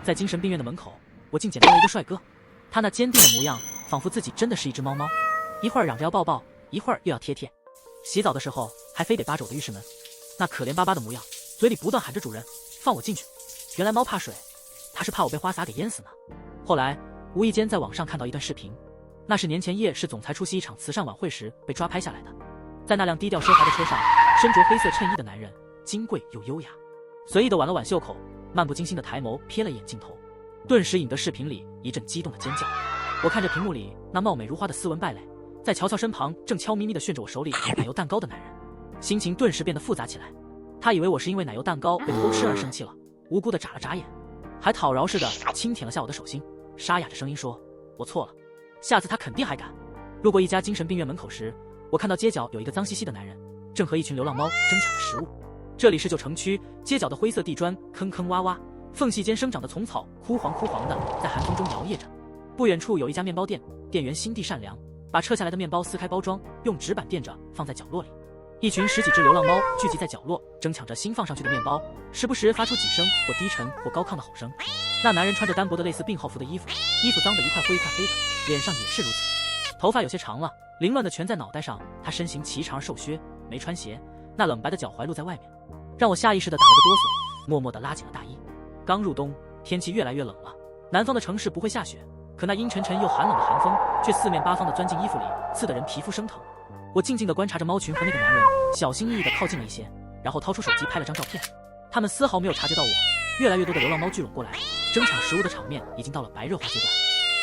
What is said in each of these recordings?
在精神病院的门口，我竟捡到了一个帅哥，他那坚定的模样，仿佛自己真的是一只猫猫，一会儿嚷着要抱抱，一会儿又要贴贴。洗澡的时候还非得扒着我的浴室门，那可怜巴巴的模样，嘴里不断喊着主人放我进去。原来猫怕水，他是怕我被花洒给淹死呢。后来无意间在网上看到一段视频，那是年前叶氏总裁出席一场慈善晚会时被抓拍下来的。在那辆低调奢华的车上，身着黑色衬衣的男人金贵又优雅，随意的挽了挽袖口，漫不经心的抬眸瞥了一眼镜头，顿时引得视频里一阵激动的尖叫。我看着屏幕里那貌美如花的斯文败类，再瞧瞧身旁正悄咪咪地炫着我手里奶油蛋糕的男人，心情顿时变得复杂起来。他以为我是因为奶油蛋糕被偷吃而生气了，无辜地眨了眨眼，还讨饶似的轻舔了下我的手心，沙哑着声音说：“我错了，下次他肯定还敢。”路过一家精神病院门口时，我看到街角有一个脏兮兮的男人，正和一群流浪猫争抢着食物。这里是旧城区，街角的灰色地砖坑坑洼洼，缝隙间生长的丛草枯黄枯黄的，在寒风中摇曳着。不远处有一家面包店，店员心地善良，把撤下来的面包撕开包装，用纸板垫着放在角落里。一群10几只流浪猫聚集在角落，争抢着新放上去的面包，时不时发出几声或低沉或高亢的吼声。那男人穿着单薄的类似病号服的衣服，衣服脏得一块灰一块黑的，脸上也是如此。头发有些长了，凌乱的全在脑袋上。他身形颀长而瘦削，没穿鞋，那冷白的脚踝露在外面，让我下意识地打了个哆嗦，默默地拉紧了大衣。刚入冬，天气越来越冷了。南方的城市不会下雪，可那阴沉沉又寒冷的寒风却四面八方地钻进衣服里，刺得人皮肤生疼。我静静地观察着猫群和那个男人，小心翼翼地靠近了一些，然后掏出手机拍了张照片。他们丝毫没有察觉到我。越来越多的流浪猫聚拢过来，争抢食物的场面已经到了白热化阶段。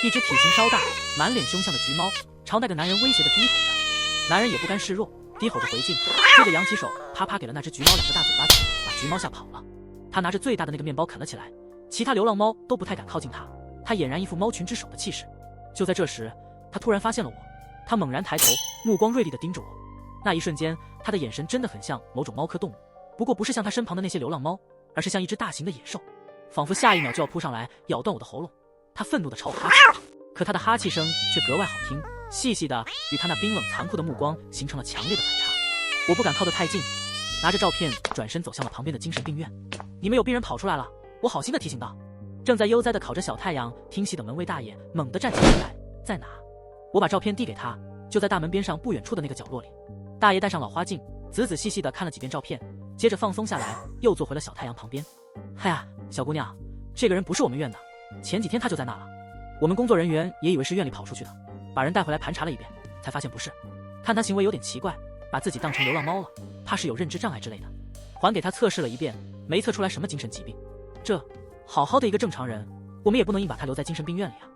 一只体型稍大、满脸凶相的橘猫朝那个男人威胁地低吼着，男人也不甘示弱，低吼着回敬，接着扬起手啪啪给了那只橘猫2个大嘴巴子，把橘猫吓跑了。他拿着最大的那个面包啃了起来，其他流浪猫都不太敢靠近他，他俨然一副猫群之首的气势。就在这时，他突然发现了我，他猛然抬头，目光锐利地盯着我。那一瞬间，他的眼神真的很像某种猫科动物，不过不是像他身旁的那些流浪猫，而是像一只大型的野兽，仿佛下一秒就要扑上来咬断我的喉咙。他愤怒地朝我哈气，可他的哈气声却格外好听，细细的与他那冰冷残酷的目光形成了强烈的反差。我不敢靠得太近，拿着照片转身走向了旁边的精神病院。你们有病人跑出来了，我好心地提醒道。正在悠哉地烤着小太阳听戏的门卫大爷猛地站起身来，在哪？我把照片递给他，就在大门边上不远处的那个角落里。大爷戴上老花镜，仔仔细细地看了几遍照片，接着放松下来，又坐回了小太阳旁边。嗨呀，小姑娘，这个人不是我们院的，前几天他就在那了。我们工作人员也以为是院里跑出去的，把人带回来盘查了一遍，才发现不是。看他行为有点奇怪，把自己当成流浪猫了，怕是有认知障碍之类的。还给他测试了一遍，没测出来什么精神疾病。这好好的一个正常人，我们也不能硬把他留在精神病院里啊，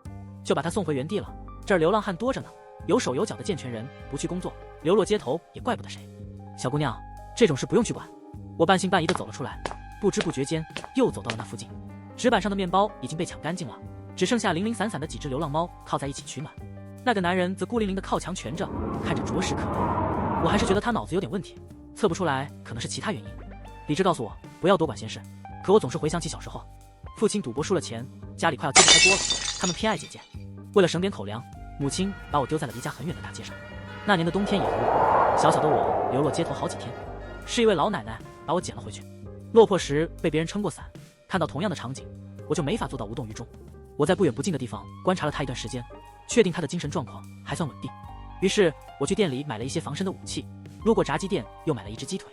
就把他送回原地了。这儿流浪汉多着呢，有手有脚的健全人不去工作，流落街头也怪不得谁。小姑娘，这种事不用去管。我半信半疑地走了出来，不知不觉间又走到了那附近。纸板上的面包已经被抢干净了，只剩下零零散散的几只流浪猫靠在一起取暖。那个男人则孤零零地靠墙蜷着，看着着实可怜。我还是觉得他脑子有点问题，测不出来可能是其他原因。理智告诉我不要多管闲事，可我总是回想起小时候，父亲赌博输了钱，家里快要揭不开锅了，他们偏爱姐姐，为了省点口粮，母亲把我丢在了离家很远的大街上。那年的冬天也很冷，小小的我流落街头好几天，是一位老奶奶把我捡了回去。落魄时被别人撑过伞，看到同样的场景，我就没法做到无动于衷。我在不远不近的地方观察了他一段时间，确定他的精神状况还算稳定。于是我去店里买了一些防身的武器，路过炸鸡店又买了一只鸡腿。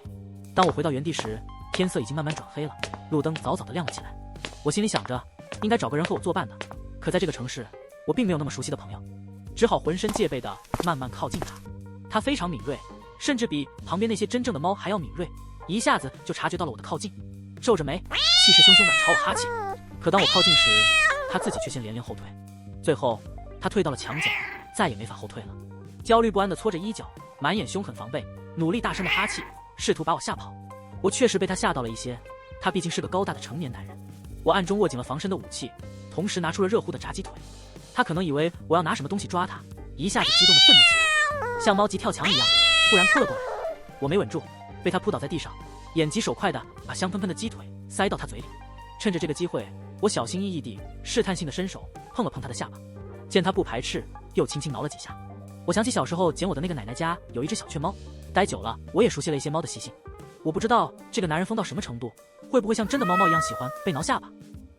当我回到原地时，天色已经慢慢转黑了，路灯早早地亮了起来。我心里想着应该找个人和我作伴的，可在这个城市我并没有那么熟悉的朋友，只好浑身戒备地慢慢靠近他。他非常敏锐，甚至比旁边那些真正的猫还要敏锐，一下子就察觉到了我的靠近，皱着眉，气势汹汹地朝我哈气。可当我靠近时，他自己却先连连后退，最后他退到了墙角，再也没法后退了。焦虑不安地搓着衣角，满眼凶狠防备，努力大声地哈气，试图把我吓跑。我确实被他吓到了一些，他毕竟是个高大的成年男人。我暗中握紧了防身的武器，同时拿出了热乎的炸鸡腿。他可能以为我要拿什么东西抓他，一下子激动地愤怒起来，像猫急跳墙一样突然扑了过来。我没稳住，被他扑倒在地上，眼疾手快地把香喷喷的鸡腿塞到他嘴里。趁着这个机会，我小心翼翼地试探性地伸手碰了碰他的下巴，见他不排斥，又轻轻挠了几下。我想起小时候捡我的那个奶奶家有一只小雀猫，待久了我也熟悉了一些猫的习性。我不知道这个男人疯到什么程度，会不会像真的猫猫一样喜欢被挠下巴。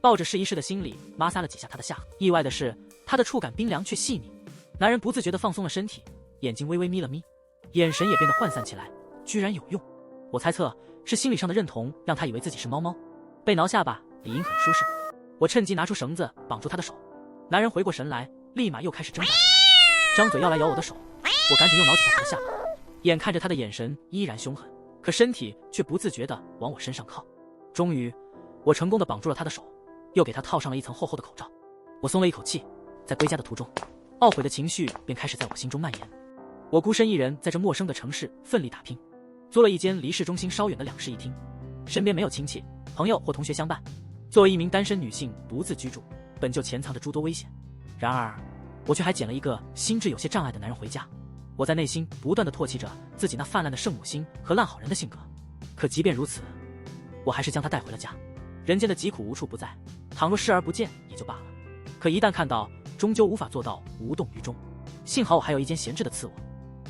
抱着试一试的心理，摩挲了几下他的下颌。意外的是，他的触感冰凉却细腻。男人不自觉地放松了身体，眼睛微微眯了眯，眼神也变得涣散起来。居然有用！我猜测是心理上的认同让他以为自己是猫猫。被挠下巴，理应很舒适。我趁机拿出绳子绑住他的手。男人回过神来，立马又开始挣扎起来，张嘴要来咬我的手。我赶紧又挠起他的下巴，眼看着他的眼神依然凶狠，可身体却不自觉地往我身上靠。终于，我成功地绑住了他的手，又给他套上了一层厚厚的口罩。我松了一口气，在归家的途中，懊悔的情绪便开始在我心中蔓延。我孤身一人在这陌生的城市奋力打拼，租了一间离市中心稍远的2室1厅，身边没有亲戚、朋友或同学相伴。作为一名单身女性独自居住，本就潜藏着诸多危险。然而，我却还捡了一个心智有些障碍的男人回家。我在内心不断地唾弃着自己那泛滥的圣母心和烂好人的性格。可即便如此，我还是将他带回了家。人间的疾苦无处不在，倘若视而不见也就罢了，可一旦看到，终究无法做到无动于衷。幸好我还有一间闲置的次卧，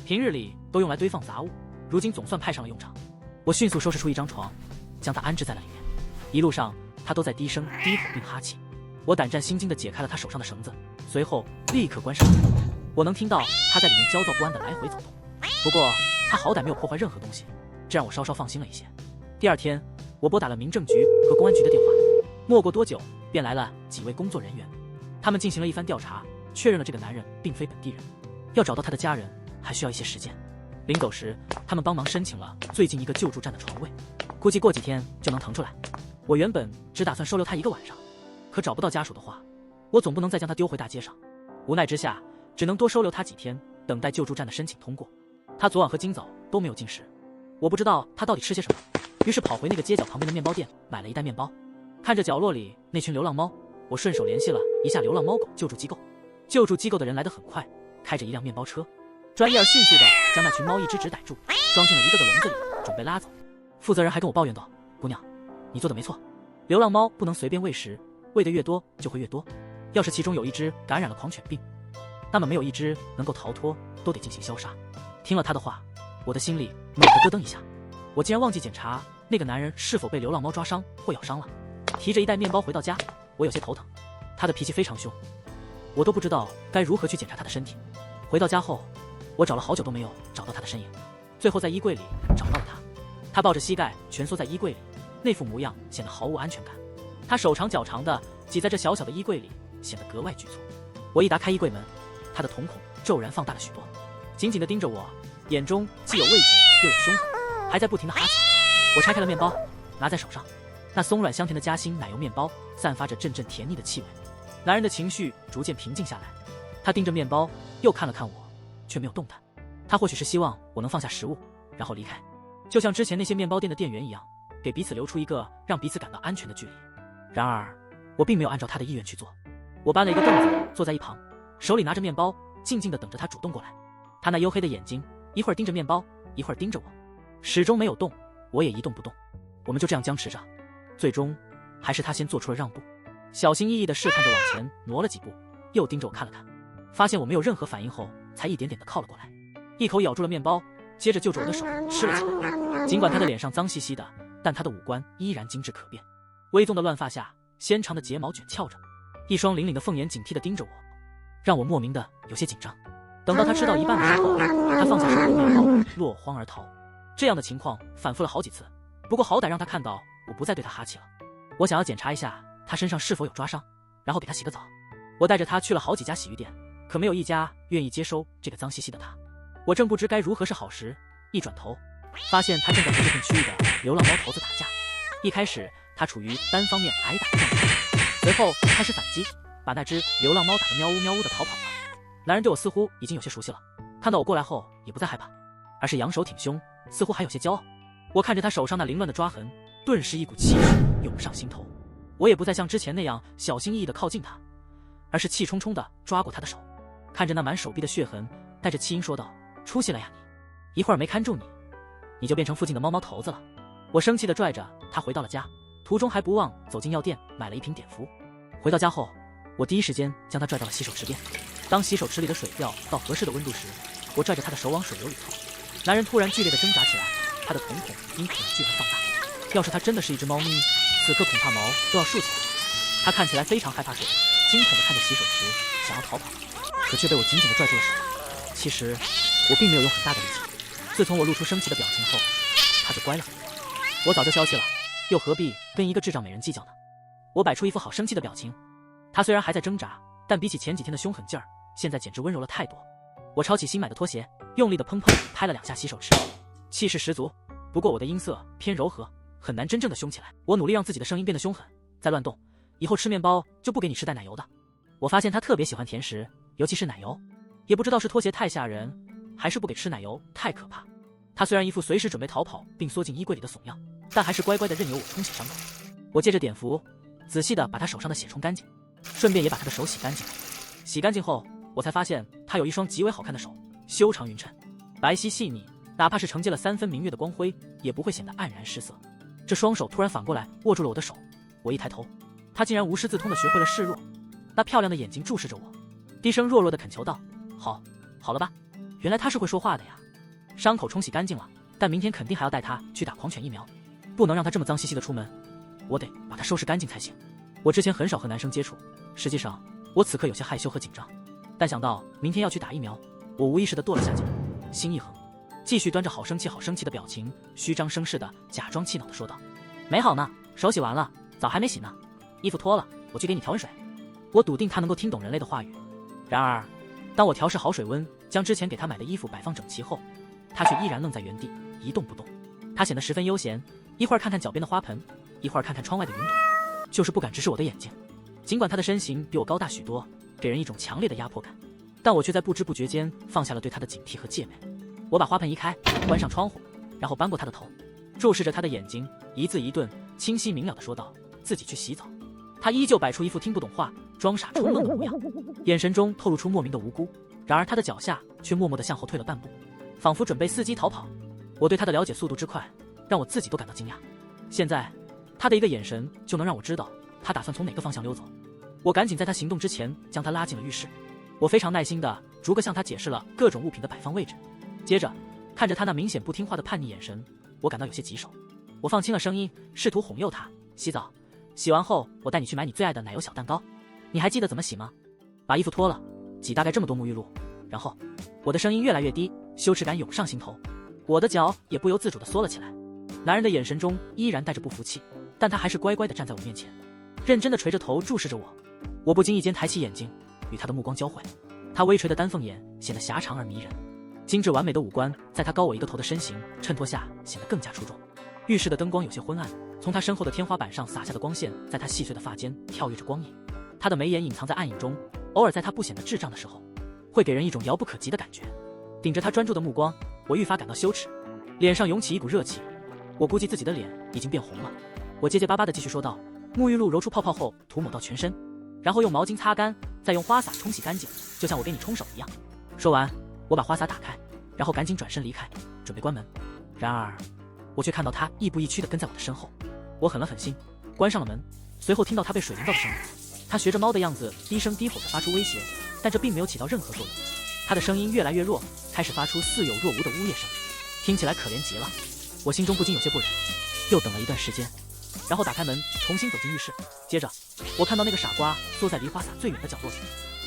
平日里都用来堆放杂物，如今总算派上了用场。我迅速收拾出一张床，将它安置在了里面。一路上，他都在低声低吼并哈气。我胆战心惊地解开了他手上的绳子，随后立刻关上门。我能听到他在里面焦躁不安地来回走动，不过他好歹没有破坏任何东西，这让我稍稍放心了一些。第二天，我拨打了民政局和公安局的电话，没过多久便来了几位工作人员。他们进行了一番调查，确认了这个男人并非本地人，要找到他的家人还需要一些时间。临走时，他们帮忙申请了最近一个救助站的床位，估计过几天就能腾出来。我原本只打算收留他1个晚上，可找不到家属的话，我总不能再将他丢回大街上。无奈之下，只能多收留他几天，等待救助站的申请通过。他昨晚和今早都没有进食，我不知道他到底吃些什么，于是跑回那个街角旁边的面包店买了一袋面包。看着角落里那群流浪猫，我顺手联系了一下流浪猫狗救助机构。救助机构的人来得很快，开着一辆面包车，专业而迅速地将那群猫一只只逮住，装进了一个个笼子里，准备拉走。负责人还跟我抱怨道：“姑娘，你做的没错，流浪猫不能随便喂食，喂得越多就会越多。要是其中有一只感染了狂犬病，那么没有一只能够逃脱，都得进行消杀。”听了他的话，我的心里猛地咯噔一下，我竟然忘记检查那个男人是否被流浪猫抓伤或咬伤了。提着一袋面包回到家，我有些头疼。他的脾气非常凶，我都不知道该如何去检查他的身体。回到家后，我找了好久都没有找到他的身影，最后在衣柜里找到了他。他抱着膝盖蜷缩在衣柜里，那副模样显得毫无安全感。他手长脚长的挤在这小小的衣柜里，显得格外局促。我一打开衣柜门，他的瞳孔骤然放大了许多，紧紧地盯着我，眼中既有畏惧又有凶狠，还在不停地哈气。我拆开了面包，拿在手上，那松软香甜的夹心奶油面包散发着阵阵甜腻的气味。男人的情绪逐渐平静下来，他盯着面包，又看了看我，却没有动弹。他或许是希望我能放下食物，然后离开，就像之前那些面包店的店员一样，给彼此留出一个让彼此感到安全的距离。然而，我并没有按照他的意愿去做。我搬了一个凳子坐在一旁，手里拿着面包，静静地等着他主动过来。他那黝黑的眼睛一会儿盯着面包，一会儿盯着我，始终没有动，我也一动不动。我们就这样僵持着，最终还是他先做出了让步，小心翼翼地试探着往前挪了几步，又盯着我看了看，发现我没有任何反应后，才一点点地靠了过来，一口咬住了面包，接着就着我的手吃了起来。尽管他的脸上脏兮兮的，但他的五官依然精致可辨，微纵的乱发下，纤长的睫毛卷翘着，一双凛凛的凤眼警惕地盯着我，让我莫名的有些紧张。等到他吃到一半的时候，他放下手里的面包，落荒而逃。这样的情况反复了好几次，不过好歹让他看到我不再对他哈气了。我想要检查一下他身上是否有抓伤，然后给他洗个澡。我带着他去了好几家洗浴店，可没有一家愿意接收这个脏兮兮的他。我正不知该如何是好时，一转头发现他正在和这片区域的流浪猫头子打架。一开始他处于单方面挨打的状态，随后开始反击，把那只流浪猫打得喵呜喵呜的逃跑了。男人对我似乎已经有些熟悉了，看到我过来后也不再害怕，而是扬手挺胸，似乎还有些骄傲。我看着他手上那凌乱的抓痕，顿时一股气势涌上心头。我也不再像之前那样小心翼翼地靠近他，而是气冲冲地抓过他的手，看着那满手臂的血痕，带着气音说道：“出息了呀你，一会儿没看住你，你就变成附近的猫猫头子了。”我生气地拽着他回到了家，途中还不忘走进药店买了一瓶碘伏。回到家后，我第一时间将他拽到了洗手池边。当洗手池里的水掉到合适的温度时，我拽着他的手往水流里凑。男人突然剧烈地挣扎起来，他的瞳孔因恐惧而放大。要是他真的是一只猫咪，此刻恐怕毛都要竖起来。他看起来非常害怕水，惊恐地看着洗手池，想要逃跑，可却被我紧紧地拽住了手。其实我并没有用很大的力气。自从我露出生气的表情后，他就乖了。我早就消气了，又何必跟一个智障美人计较呢？我摆出一副好生气的表情。他虽然还在挣扎，但比起前几天的凶狠劲儿，现在简直温柔了太多。我抄起新买的拖鞋，用力地砰砰拍了2下洗手池，气势十足。不过我的音色偏柔和，很难真正的凶起来。我努力让自己的声音变得凶狠，再乱动，以后吃面包就不给你吃带奶油的。我发现他特别喜欢甜食，尤其是奶油。也不知道是拖鞋太吓人，还是不给吃奶油太可怕。他虽然一副随时准备逃跑并缩进衣柜里的怂样，但还是乖乖的任由我冲洗伤口。我借着碘伏，仔细的把他手上的血冲干净，顺便也把他的手洗干净。洗干净后，我才发现他有一双极为好看的手，修长匀称，白皙细腻，哪怕是承接了3分明月的光辉，也不会显得黯然失色。这双手突然反过来握住了我的手，我一抬头，他竟然无师自通的学会了示弱，那漂亮的眼睛注视着我，低声弱弱的恳求道：“好了吧？”原来他是会说话的呀。伤口冲洗干净了，但明天肯定还要带他去打狂犬疫苗，不能让他这么脏兮兮的出门，我得把他收拾干净才行。我之前很少和男生接触，实际上我此刻有些害羞和紧张，但想到明天要去打疫苗，我无意识地跺了下脚，心一横，继续端着好生气的表情，虚张声势地假装气恼地说道：“没好呢，手洗完了，澡还没洗呢，衣服脱了，我去给你调温水。”我笃定他能够听懂人类的话语。然而当我调试好水温，将之前给他买的衣服摆放整齐后，他却依然愣在原地一动不动。他显得十分悠闲，一会儿看看脚边的花盆，一会儿看看窗外的云朵，就是不敢直视我的眼睛。尽管他的身形比我高大许多，给人一种强烈的压迫感，但我却在不知不觉间放下了对他的警惕和戒备。我把花盆移开，关上窗户，然后扳过他的头，注视着他的眼睛，一字一顿清晰明了地说道：“自己去洗澡。”他依旧摆出一副听不懂话，装傻充愣的模样，眼神中透露出莫名的无辜。然而他的脚下却默默地向后退了半步，仿佛准备伺机逃跑。我对他的了解速度之快，让我自己都感到惊讶。现在他的一个眼神就能让我知道他打算从哪个方向溜走。我赶紧在他行动之前将他拉进了浴室。我非常耐心地逐个向他解释了各种物品的摆放位置，接着看着他那明显不听话的叛逆眼神，我感到有些棘手。我放轻了声音，试图哄诱他：“洗澡，洗完后我带你去买你最爱的奶油小蛋糕，你还记得怎么洗吗？把衣服脱了，挤大概这么多沐浴露，然后……”我的声音越来越低，羞耻感涌上心头，我的脚也不由自主地缩了起来。男人的眼神中依然带着不服气，但他还是乖乖地站在我面前，认真地垂着头注视着我。我不经意间抬起眼睛，与他的目光交汇，他微垂的丹凤眼显得狭长而迷人，精致完美的五官在他高我一个头的身形衬托下显得更加出众。浴室的灯光有些昏暗，从他身后的天花板上洒下的光线在他细碎的发间跳跃着光影，他的眉眼隐藏在暗影中，偶尔在他不显得智障的时候，会给人一种遥不可及的感觉。顶着他专注的目光，我愈发感到羞耻，脸上涌起一股热气。我估计自己的脸已经变红了。我结结巴巴地继续说道：“沐浴露揉出泡泡后涂抹到全身，然后用毛巾擦干，再用花洒冲洗干净，就像我给你冲手一样。”说完，我把花洒打开，然后赶紧转身离开，准备关门。然而我却看到他亦步亦趋地跟在我的身后。我狠了狠心，关上了门，随后听到他被水淋到的声音。他学着猫的样子低声低吼地发出威胁，但这并没有起到任何作用。他的声音越来越弱，开始发出似有若无的呜咽声，听起来可怜极了。我心中不禁有些不忍，又等了一段时间，然后打开门重新走进浴室。接着我看到那个傻瓜缩在离花洒最远的角落里，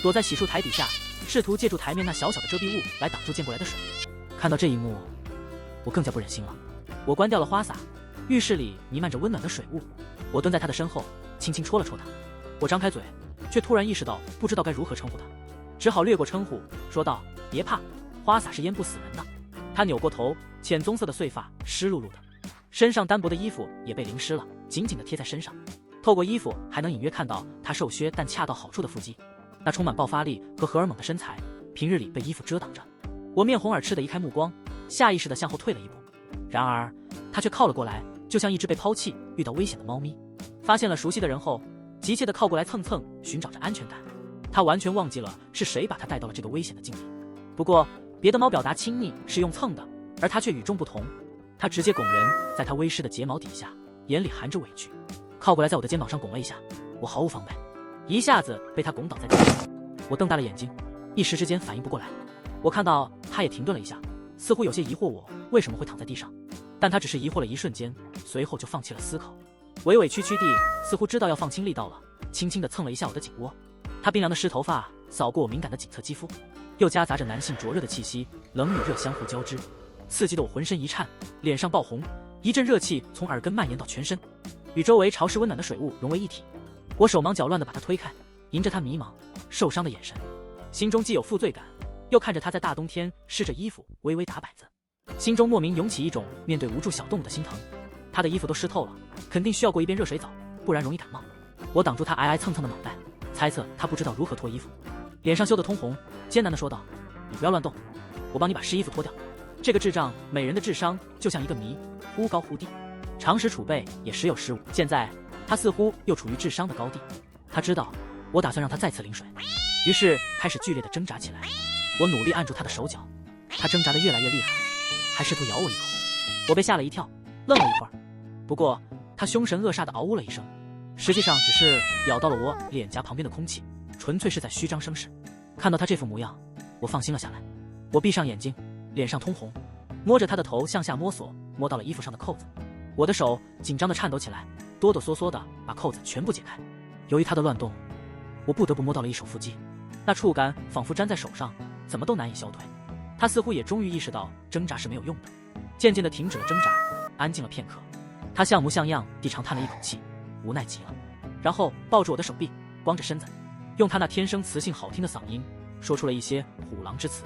躲在洗漱台底下，试图借助台面那小小的遮蔽物来挡住溅过来的水。看到这一幕，我更加不忍心了。我关掉了花洒，浴室里弥漫着温暖的水雾。我蹲在他的身后，轻轻戳了戳他。我张开嘴，却突然意识到不知道该如何称呼他，只好略过称呼，说道：“别怕，花洒是淹不死人的。”他扭过头，浅棕色的碎发湿漉漉的，身上单薄的衣服也被淋湿了，紧紧地贴在身上。透过衣服还能隐约看到他瘦削但恰到好处的腹肌，那充满爆发力和荷尔蒙的身材，平日里被衣服遮挡着。我面红耳赤地移开目光，下意识地向后退了一步。然而他却靠了过来，就像一只被抛弃遇到危险的猫咪，发现了熟悉的人后，急切地靠过来蹭蹭，寻找着安全感。他完全忘记了是谁把他带到了这个危险的境地。不过别的猫表达亲昵是用蹭的，而他却与众不同，他直接拱人在他微湿的睫毛底下，眼里含着委屈，靠过来在我的肩膀上拱了一下。我毫无防备，一下子被他拱倒在地上。我瞪大了眼睛，一时之间反应不过来。我看到他也停顿了一下，似乎有些疑惑我为什么会躺在地上，但他只是疑惑了一瞬间，随后就放弃了思考，委委屈屈地似乎知道要放轻力道了，轻轻地蹭了一下我的颈窝。他冰凉的湿头发扫过我敏感的颈侧肌肤，又夹杂着男性灼热的气息，冷与热相互交织，刺激得我浑身一颤，脸上爆红，一阵热气从耳根蔓延到全身，与周围潮湿温暖的水雾融为一体。我手忙脚乱地把他推开，迎着他迷茫受伤的眼神，心中既有负罪感，又看着他在大冬天湿着衣服微微打摆子，心中莫名涌起一种面对无助小动物的心疼。他的衣服都湿透了，肯定需要过一遍热水澡，不然容易感冒。我挡住他挨蹭蹭的脑袋，猜测他不知道如何脱衣服，脸上羞得通红，艰难地说道：“你不要乱动，我帮你把湿衣服脱掉。”这个智障美人的智商就像一个谜，忽高忽低，常识储备也时有失误。现在他似乎又处于智商的高地，他知道我打算让他再次淋水，于是开始剧烈的挣扎起来。我努力按住他的手脚，他挣扎得越来越厉害，还试图咬我一口。我被吓了一跳，愣了一会儿，不过他凶神恶煞地嗷呜了一声，实际上只是咬到了我脸颊旁边的空气，纯粹是在虚张声势。看到他这副模样，我放心了下来。我闭上眼睛，脸上通红，摸着他的头向下摸索，摸到了衣服上的扣子。我的手紧张地颤抖起来，哆哆嗦嗦地把扣子全部解开。由于他的乱动，我不得不摸到了一手腹肌，那触感仿佛粘在手上，怎么都难以消退。他似乎也终于意识到挣扎是没有用的，渐渐地停止了挣扎，安静了片刻。他像模像样地长叹了一口气，无奈极了，然后抱住我的手臂，光着身子，用他那天生磁性好听的嗓音说出了一些虎狼之词，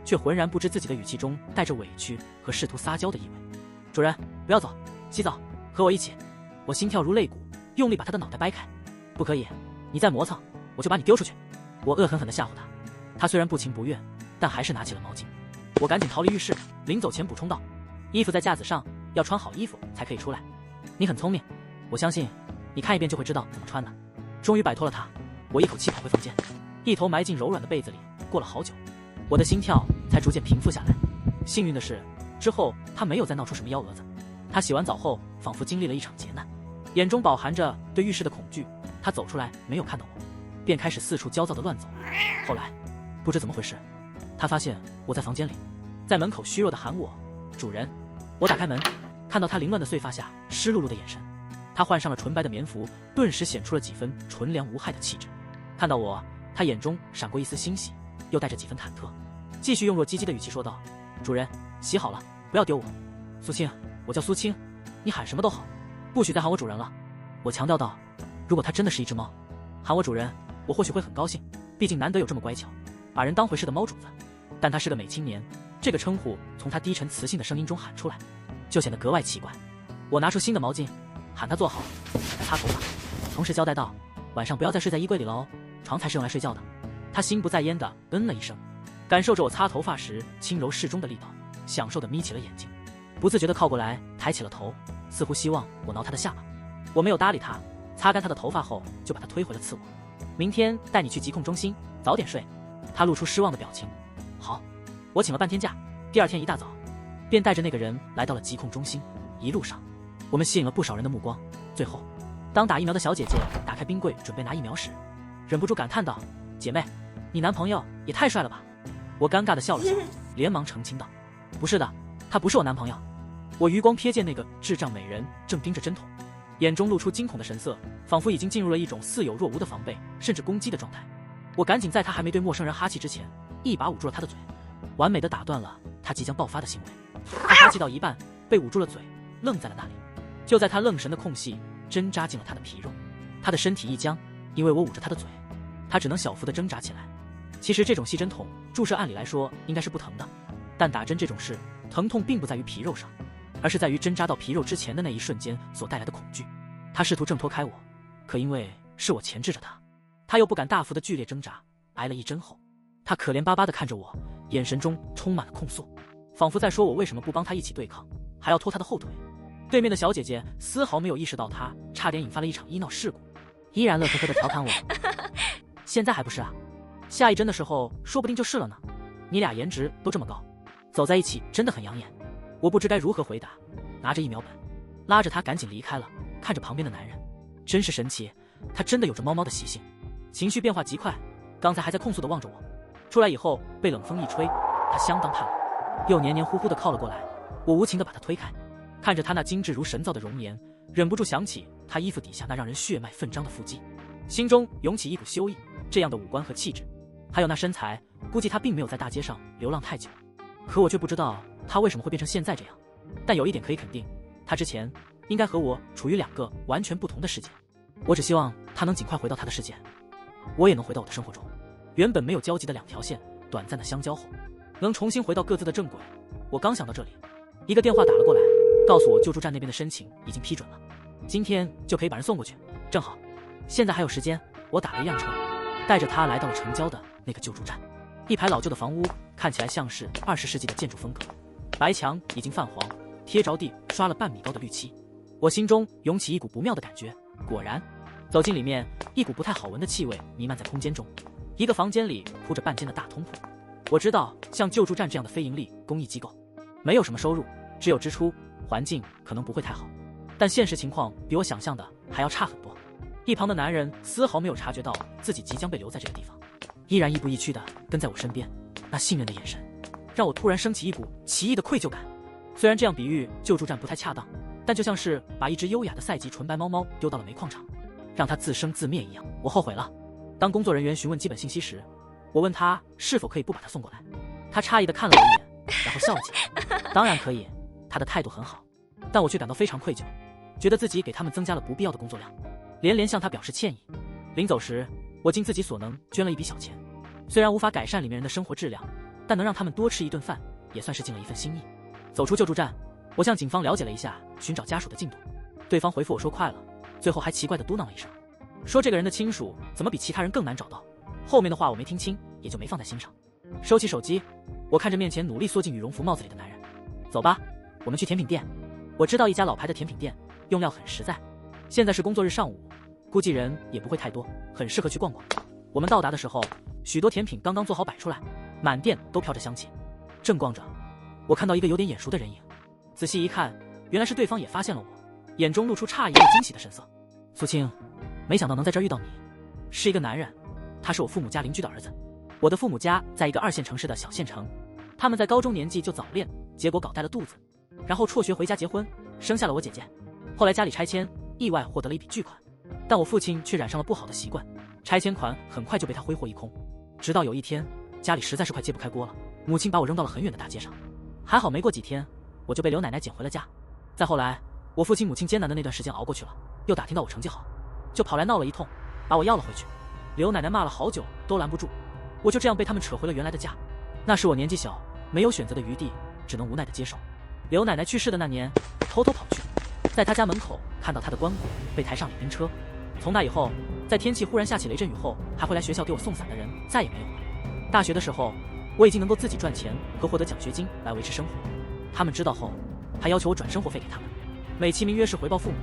却浑然不知自己的语气中带着委屈和试图撒娇的意味。主人，不要走，洗澡，和我一起。我心跳如肋骨，用力把他的脑袋掰开。不可以，你再磨蹭，我就把你丢出去。我恶狠狠地吓唬他。他虽然不情不愿，但还是拿起了毛巾。我赶紧逃离浴室，临走前补充道：衣服在架子上，要穿好衣服才可以出来。你很聪明，我相信你看一遍就会知道怎么穿的。终于摆脱了他，我一口气跑回房间，一头埋进柔软的被子里。过了好久，我的心跳才逐渐平复下来。幸运的是，之后他没有再闹出什么幺蛾子。他洗完澡后，仿佛经历了一场劫难，眼中饱含着对浴室的恐惧。他走出来没有看到我，便开始四处焦躁地乱走。后来不知怎么回事，他发现我在房间里，在门口虚弱地喊我：“主人。”我打开门，看到他凌乱的碎发下湿漉漉的眼神。他换上了纯白的棉服，顿时显出了几分纯良无害的气质。看到我，他眼中闪过一丝欣喜，又带着几分忐忑，继续用弱唧唧的语气说道：“主人，洗好了，不要丢我。苏青，我叫苏青，你喊什么都好，不许再喊我主人了。”我强调道：“如果它真的是一只猫，喊我主人，我或许会很高兴，毕竟难得有这么乖巧、把人当回事的猫主子。但他是个美青年，这个称呼从他低沉磁性的声音中喊出来，就显得格外奇怪。”我拿出新的毛巾，喊他坐好，擦头发，同时交代道：“晚上不要再睡在衣柜里了哦，床才是用来睡觉的。”他心不在焉地了一声，感受着我擦头发时轻柔适中的力道，享受地眯起了眼睛，不自觉地靠过来，抬起了头，似乎希望我挠他的下巴。我没有搭理他，擦干他的头发后，就把他推回了次卧。明天带你去疾控中心，早点睡。他露出失望的表情。好，我请了半天假，第二天一大早，便带着那个人来到了疾控中心。一路上，我们吸引了不少人的目光。最后，当打疫苗的小姐姐打开冰柜准备拿疫苗时，忍不住感叹道：“姐妹，你男朋友也太帅了吧！”我尴尬地笑了笑，连忙澄清道：“不是的，他不是我男朋友。”我余光瞥见那个智障美人正盯着针筒，眼中露出惊恐的神色，仿佛已经进入了一种似有若无的防备甚至攻击的状态。我赶紧在他还没对陌生人哈气之前，一把捂住了他的嘴，完美地打断了他即将爆发的行为。他哈气到一半，被捂住了嘴，愣在了那里。就在他愣神的空隙，针扎进了他的皮肉，他的身体一僵，因为我捂着他的嘴，他只能小幅地挣扎起来。其实这种细针筒注射按理来说应该是不疼的，但打针这种事，疼痛并不在于皮肉上，而是在于针扎到皮肉之前的那一瞬间所带来的恐惧。他试图挣脱开我，可因为是我钳制着他，他又不敢大幅的剧烈挣扎。挨了一针后，他可怜巴巴地看着我，眼神中充满了控诉，仿佛在说我为什么不帮他一起对抗，还要拖他的后腿。对面的小姐姐丝毫没有意识到他差点引发了一场医闹事故，依然乐呵呵地调侃我：“现在还不是啊？下一针的时候说不定就是了呢。你俩颜值都这么高，走在一起真的很养眼。”我不知该如何回答，拿着疫苗本，拉着他赶紧离开了。看着旁边的男人，真是神奇，他真的有着猫猫的习性，情绪变化极快。刚才还在控诉地望着我，出来以后被冷风一吹，他相当怕冷，又黏黏糊糊地靠了过来。我无情地把他推开，看着他那精致如神造的容颜，忍不住想起他衣服底下那让人血脉奋张的腹肌，心中涌起一股羞意。这样的五官和气质，还有那身材，估计他并没有在大街上流浪太久。可我却不知道他为什么会变成现在这样。但有一点可以肯定，他之前应该和我处于两个完全不同的世界。我只希望他能尽快回到他的世界，我也能回到我的生活中。原本没有交集的两条线短暂的相交后，能重新回到各自的正轨。我刚想到这里，一个电话打了过来，告诉我救助站那边的申请已经批准了，今天就可以把人送过去。正好现在还有时间，我打了一辆车，带着他来到了城郊的那个救助站。一排老旧的房屋，看起来像是20世纪的建筑风格，白墙已经泛黄，贴着地刷了半米高的绿漆。我心中涌起一股不妙的感觉。果然，走进里面，一股不太好闻的气味弥漫在空间中。一个房间里铺着半间的大通铺。我知道，像救助站这样的非盈利公益机构，没有什么收入，只有支出，环境可能不会太好。但现实情况比我想象的还要差很多。一旁的男人丝毫没有察觉到自己即将被留在这个地方，依然亦步亦趋地跟在我身边。那信任的眼神，让我突然升起一股奇异的愧疚感。虽然这样比喻救助站不太恰当，但就像是把一只优雅的赛级纯白猫猫丢到了煤矿场，让它自生自灭一样。我后悔了。当工作人员询问基本信息时，我问他是否可以不把它送过来。他诧异地看了我一眼，然后笑了起来。当然可以，他的态度很好，但我却感到非常愧疚，觉得自己给他们增加了不必要的工作量，连连向他表示歉意。临走时，我尽自己所能捐了一笔小钱，虽然无法改善里面人的生活质量，但能让他们多吃一顿饭，也算是尽了一份心意。走出救助站，我向警方了解了一下寻找家属的进度，对方回复我说快了，最后还奇怪地嘟囔了一声，说这个人的亲属怎么比其他人更难找到。后面的话我没听清，也就没放在心上。收起手机，我看着面前努力缩进羽绒服帽子里的男人，走吧，我们去甜品店。我知道一家老牌的甜品店，用料很实在。现在是工作日上午，估计人也不会太多，很适合去逛逛。我们到达的时候，许多甜品刚刚做好摆出来，满店都飘着香气。正逛着，我看到一个有点眼熟的人影，仔细一看，原来是对方也发现了我，眼中露出诧异又惊喜的神色。苏青，没想到能在这儿遇到你。是一个男人，他是我父母家邻居的儿子。我的父母家在一个2线城市的小县城，他们在高中年纪就早恋，结果搞大了肚子，然后辍学回家结婚，生下了我姐姐。后来家里拆迁，意外获得了一笔巨款，但我父亲却染上了不好的习惯，拆迁款很快就被他挥霍一空。直到有一天，家里实在是快揭不开锅了，母亲把我扔到了很远的大街上。还好没过几天，我就被刘奶奶捡回了家。再后来，我父亲母亲艰难的那段时间熬过去了，又打听到我成绩好，就跑来闹了一通，把我要了回去。刘奶奶骂了好久都拦不住，我就这样被他们扯回了原来的家。那时我年纪小，没有选择的余地，只能无奈的接受。刘奶奶去世的那年，偷偷跑去，在她家门口看到她的棺椁被抬上礼宾车。从那以后，在天气忽然下起雷阵雨后，还会来学校给我送伞的人再也没有了。大学的时候，我已经能够自己赚钱和获得奖学金来维持生活。他们知道后，还要求我转生活费给他们，美其名曰是回报父母，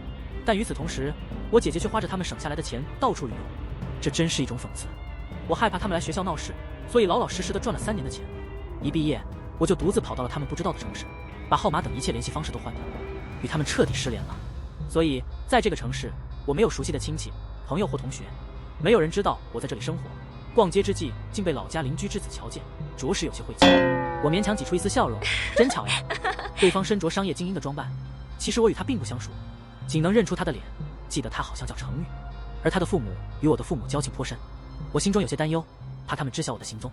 但与此同时，我姐姐却花着他们省下来的钱到处旅游，这真是一种讽刺。我害怕他们来学校闹事，所以老老实实的赚了3年的钱。一毕业，我就独自跑到了他们不知道的城市，把号码等一切联系方式都换掉，与他们彻底失联了。所以在这个城市，我没有熟悉的亲戚、朋友或同学，没有人知道我在这里生活。逛街之际，竟被老家邻居之子瞧见，着实有些晦气。我勉强挤出一丝笑容，真巧呀。对方身着商业精英的装扮，其实我与他并不相熟，仅能认出他的脸，记得他好像叫程宇，而他的父母与我的父母交情颇深。我心中有些担忧，怕他们知晓我的行踪，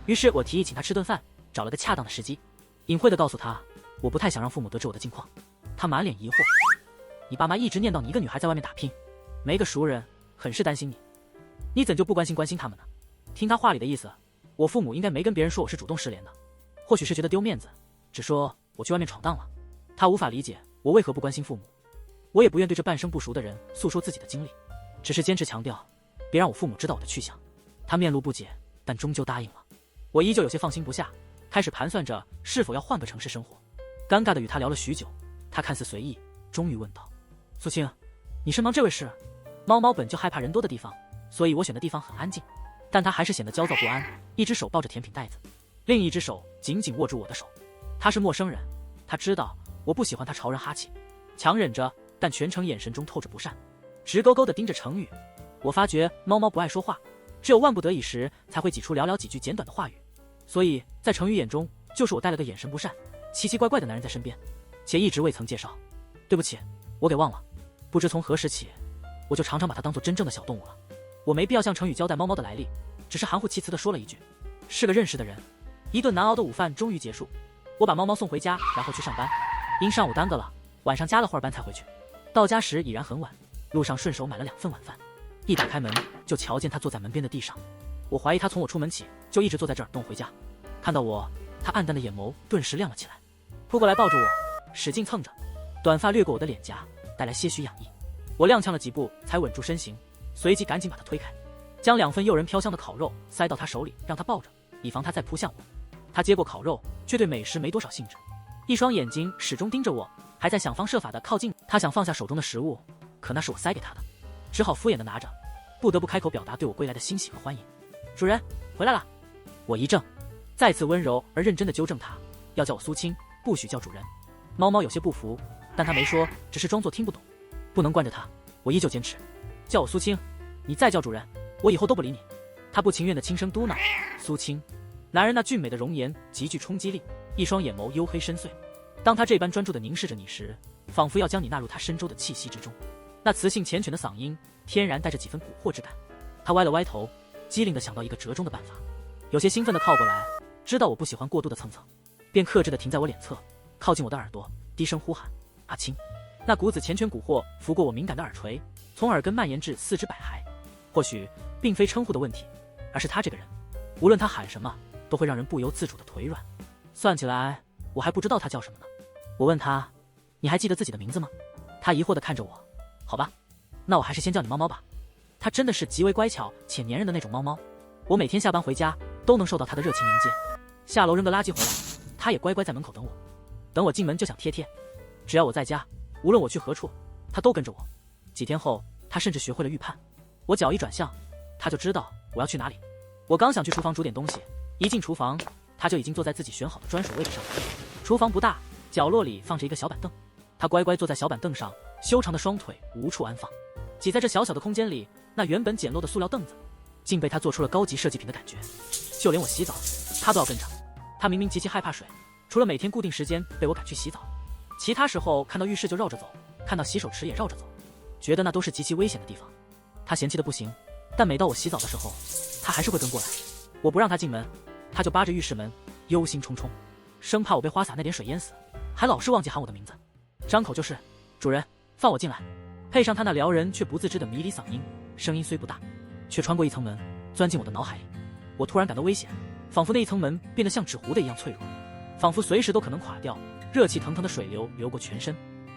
于是我提议请他吃顿饭，找了个恰当的时机，隐晦地告诉他，我不太想让父母得知我的近况。他满脸疑惑，你爸妈一直念叨你一个女孩在外面打拼，没个熟人，很是担心你，你怎就不关心他们呢？听他话里的意思，我父母应该没跟别人说我是主动失联的，或许是觉得丢面子，只说我去外面闯荡了。他无法理解我为何不关心父母，我也不愿对这半生不熟的人诉说自己的经历，只是坚持强调，别让我父母知道我的去向。他面露不解，但终究答应了。我依旧有些放心不下，开始盘算着是否要换个城市生活。尴尬地与他聊了许久，他看似随意，终于问道：苏青，你身旁这位是？猫猫本就害怕人多的地方，所以我选的地方很安静，但他还是显得焦躁不安，一只手抱着甜品袋子，另一只手紧紧握住我的手。他是陌生人，他知道我不喜欢他朝人哈气，强忍着，但全程眼神中透着不善，直勾勾地盯着程宇。我发觉猫猫不爱说话，只有万不得已时才会挤出寥寥几句简短的话语，所以在程宇眼中，就是我带了个眼神不善、奇奇怪怪的男人在身边，且一直未曾介绍。对不起，我给忘了，不知从何时起，我就常常把它当作真正的小动物了。我没必要向程宇交代猫猫的来历，只是含糊其辞地说了一句：“是个认识的人。”一顿难熬的午饭终于结束，我把猫猫送回家，然后去上班。因上午耽搁了，晚上加了会儿班才回去。到家时已然很晚，路上顺手买了2份晚饭。一打开门，就瞧见他坐在门边的地上。我怀疑他从我出门起就一直坐在这儿，等我回家。看到我，他暗淡的眼眸顿时亮了起来，扑过来抱住我，使劲蹭着，短发掠过我的脸颊，带来些许痒意。我踉跄了几步才稳住身形，随即赶紧把他推开，将2份诱人飘香的烤肉塞到他手里，让他抱着，以防他再扑向我。他接过烤肉，却对美食没多少兴致，一双眼睛始终盯着我，还在想方设法地靠近。他想放下手中的食物，可那是我塞给他的，只好敷衍地拿着，不得不开口表达对我归来的欣喜和欢迎。主人回来了。我一怔，再次温柔而认真地纠正他，要叫我苏青，不许叫主人。猫猫有些不服，但他没说，只是装作听不懂。不能惯着他，我依旧坚持，叫我苏青，你再叫主人，我以后都不理你。他不情愿地轻声嘟囔：“苏青。”男人那俊美的容颜极具冲击力，一双眼眸黝黑深邃。当他这般专注地凝视着你时，仿佛要将你纳入他深州的气息之中。那磁性缱绻的嗓音，天然带着几分蛊惑之感。他歪了歪头，机灵地想到一个折中的办法，有些兴奋地靠过来，知道我不喜欢过度的蹭蹭，便克制地停在我脸侧，靠近我的耳朵，低声呼喊：“阿青。”那股子缱绻蛊惑拂过我敏感的耳垂，从耳根蔓延至四肢百骸。或许并非称呼的问题，而是他这个人，无论他喊什么，都会让人不由自主的腿软。算起来，我还不知道他叫什么呢。我问他：“你还记得自己的名字吗？”他疑惑地看着我：“好吧，那我还是先叫你猫猫吧。”他真的是极为乖巧且粘人的那种猫猫，我每天下班回家都能受到他的热情迎接。下楼扔个垃圾回来，他也乖乖在门口等我。等我进门就想贴贴，只要我在家，无论我去何处，他都跟着我。几天后，他甚至学会了预判，我脚一转向，他就知道我要去哪里。我刚想去厨房煮点东西，一进厨房，他就已经坐在自己选好的专属位置上。厨房不大，角落里放着一个小板凳，他乖乖坐在小板凳上，修长的双腿无处安放。挤在这小小的空间里，那原本简陋的塑料凳子，竟被他做出了高级设计品的感觉。就连我洗澡，他都要跟着。他明明极其害怕水，除了每天固定时间被我赶去洗澡，其他时候看到浴室就绕着走，看到洗手池也绕着走，觉得那都是极其危险的地方。他嫌弃的不行，但每到我洗澡的时候，他还是会跟过来。我不让他进门，他就扒着浴室门，忧心忡忡，生怕我被花洒那点水淹死，还老是忘记喊我的名字，张口就是主人，放我进来。配上他那撩人却不自知的迷离嗓音，声音虽不大，却穿过一层门，钻进我的脑海里。我突然感到危险，仿佛那一层门变得像纸糊的一样脆弱，仿佛随时都可能垮掉。热气腾腾的水流流过全身，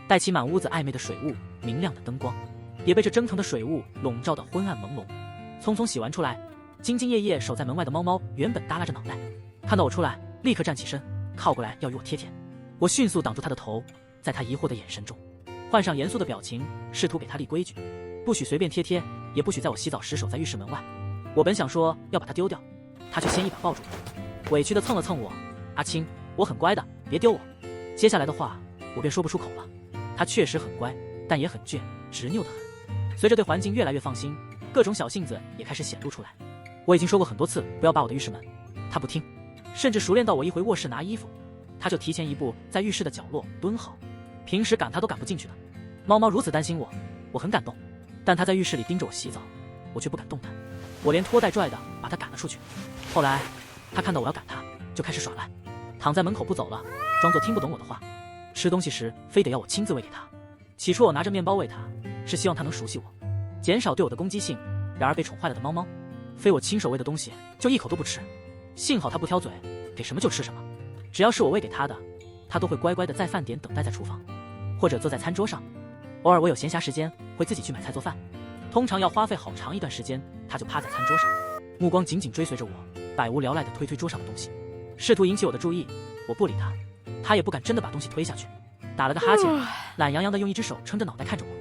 带起满屋子暧昧的水雾，明亮的灯光也被这蒸腾的水雾笼罩得昏暗朦胧。匆匆洗完出来，兢兢业业守在门外的猫猫原本耷拉着脑袋，看到我出来，立刻站起身，靠过来要与我贴贴。我迅速挡住他的头，在他疑惑的眼神中换上严肃的表情，试图给他立规矩，不许随便贴贴，也不许在我洗澡时守在浴室门外。我本想说要把它丢掉，他却先一把抱住我，委屈地蹭了蹭我：“阿青，我很乖的，别丢我。”接下来的话我便说不出口了。他确实很乖，但也很倔，执拗得很。随着对环境越来越放心，各种小性子也开始显露出来。我已经说过很多次不要扒我的浴室门，他不听，甚至熟练到我一回卧室拿衣服，他就提前一步在浴室的角落蹲好。平时赶他都赶不进去的，猫猫如此担心我，我很感动。但他在浴室里盯着我洗澡，我却不敢动弹。我连拖带拽的把他赶了出去。后来他看到我要赶他，就开始耍赖，躺在门口不走了，装作听不懂我的话。吃东西时非得要我亲自喂给他。起初我拿着面包喂他，是希望他能熟悉我，减少对我的攻击性。然而被宠坏了的猫猫，非我亲手喂的东西就一口都不吃。幸好他不挑嘴，给什么就吃什么。只要是我喂给他的，他都会乖乖的在饭点等待在厨房，或者坐在餐桌上。偶尔我有闲暇时间，会自己去买菜做饭，通常要花费好长一段时间，他就趴在餐桌上，目光紧紧追随着我，百无聊赖的推桌上的东西，试图引起我的注意。我不理他，他也不敢真的把东西推下去，打了个哈欠，懒洋洋的用一只手撑着脑袋看着我，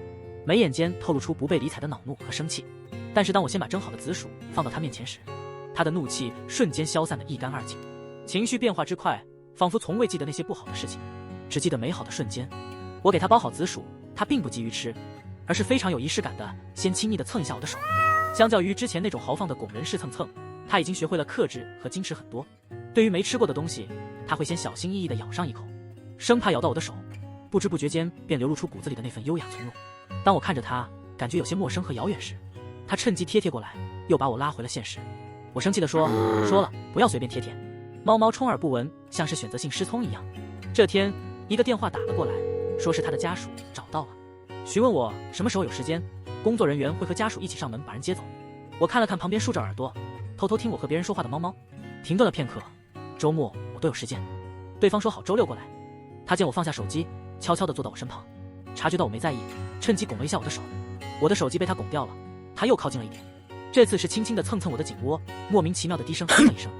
眉眼间透露出不被理睬的恼怒和生气。但是当我先把蒸好的紫薯放到他面前时，他的怒气瞬间消散得一干二净，情绪变化之快，仿佛从未记得那些不好的事情，只记得美好的瞬间。我给他包好紫薯，他并不急于吃，而是非常有仪式感的先亲昵地蹭一下我的手。相较于之前那种豪放的拱人式蹭蹭，他已经学会了克制和矜持很多。对于没吃过的东西，他会先小心翼翼地咬上一口，生怕咬到我的手，不知不觉间便流露出骨子里的那份优雅从容。当我看着他感觉有些陌生和遥远时，他趁机贴过来，又把我拉回了现实。我生气地说了，不要随便贴。猫猫充耳不闻，像是选择性失聪一样。这天，一个电话打了过来，说是他的家属找到了，询问我什么时候有时间，工作人员会和家属一起上门把人接走。我看了看旁边竖着耳朵偷偷听我和别人说话的猫猫，停顿了片刻。周末我都有时间。对方说好周六过来。他见我放下手机，悄悄地坐到我身旁，察觉到我没在意，趁机拱了一下我的手。我的手机被他拱掉了，他又靠近了一点，这次是轻轻地蹭蹭我的颈窝，莫名其妙的低声哼了一声。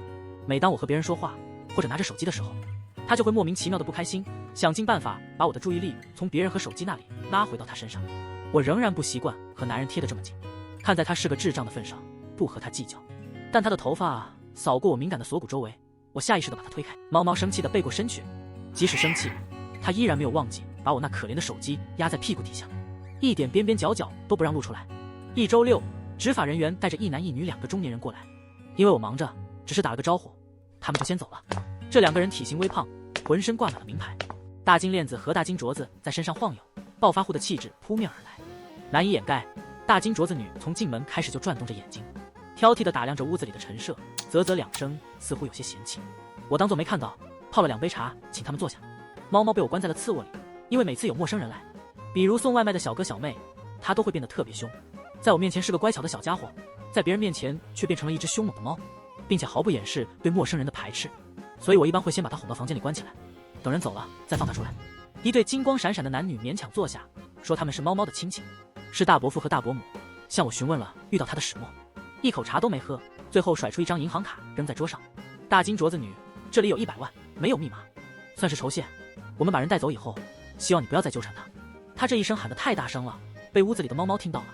每当我和别人说话或者拿着手机的时候，他就会莫名其妙的不开心，想尽办法把我的注意力从别人和手机那里拉回到他身上。我仍然不习惯和男人贴得这么近，看在他是个智障的份上，不和他计较。但他的头发扫过我敏感的锁骨周围，我下意识地把他推开。猫猫生气地背过身去，即使生气，他依然没有忘记把我那可怜的手机压在屁股底下，一点边边角角都不让露出来。一周六，执法人员带着一男一女2个中年人过来，因为我忙着，只是打了个招呼，他们就先走了。这2个人体型微胖，浑身挂满了名牌，大金链子和大金镯子在身上晃悠，暴发户的气质扑面而来，难以掩盖。大金镯子女从进门开始就转动着眼睛，挑剔地打量着屋子里的陈设，啧啧2声，似乎有些嫌弃。我当作没看到，泡了2杯茶，请他们坐下。猫猫被我关在了次卧里，因为每次有陌生人来，比如送外卖的小哥小妹，他都会变得特别凶。在我面前是个乖巧的小家伙，在别人面前却变成了一只凶猛的猫，并且毫不掩饰对陌生人的排斥。所以我一般会先把他哄到房间里关起来，等人走了再放他出来。一对金光闪闪的男女勉强坐下，说他们是猫猫的亲戚，是大伯父和大伯母，向我询问了遇到他的始末。一口茶都没喝，最后甩出一张银行卡扔在桌上。大金镯子女，这里有100万，没有密码，算是酬谢。我们把人带走以后，希望你不要再纠缠他。他这一声喊得太大声了，被屋子里的猫猫听到了。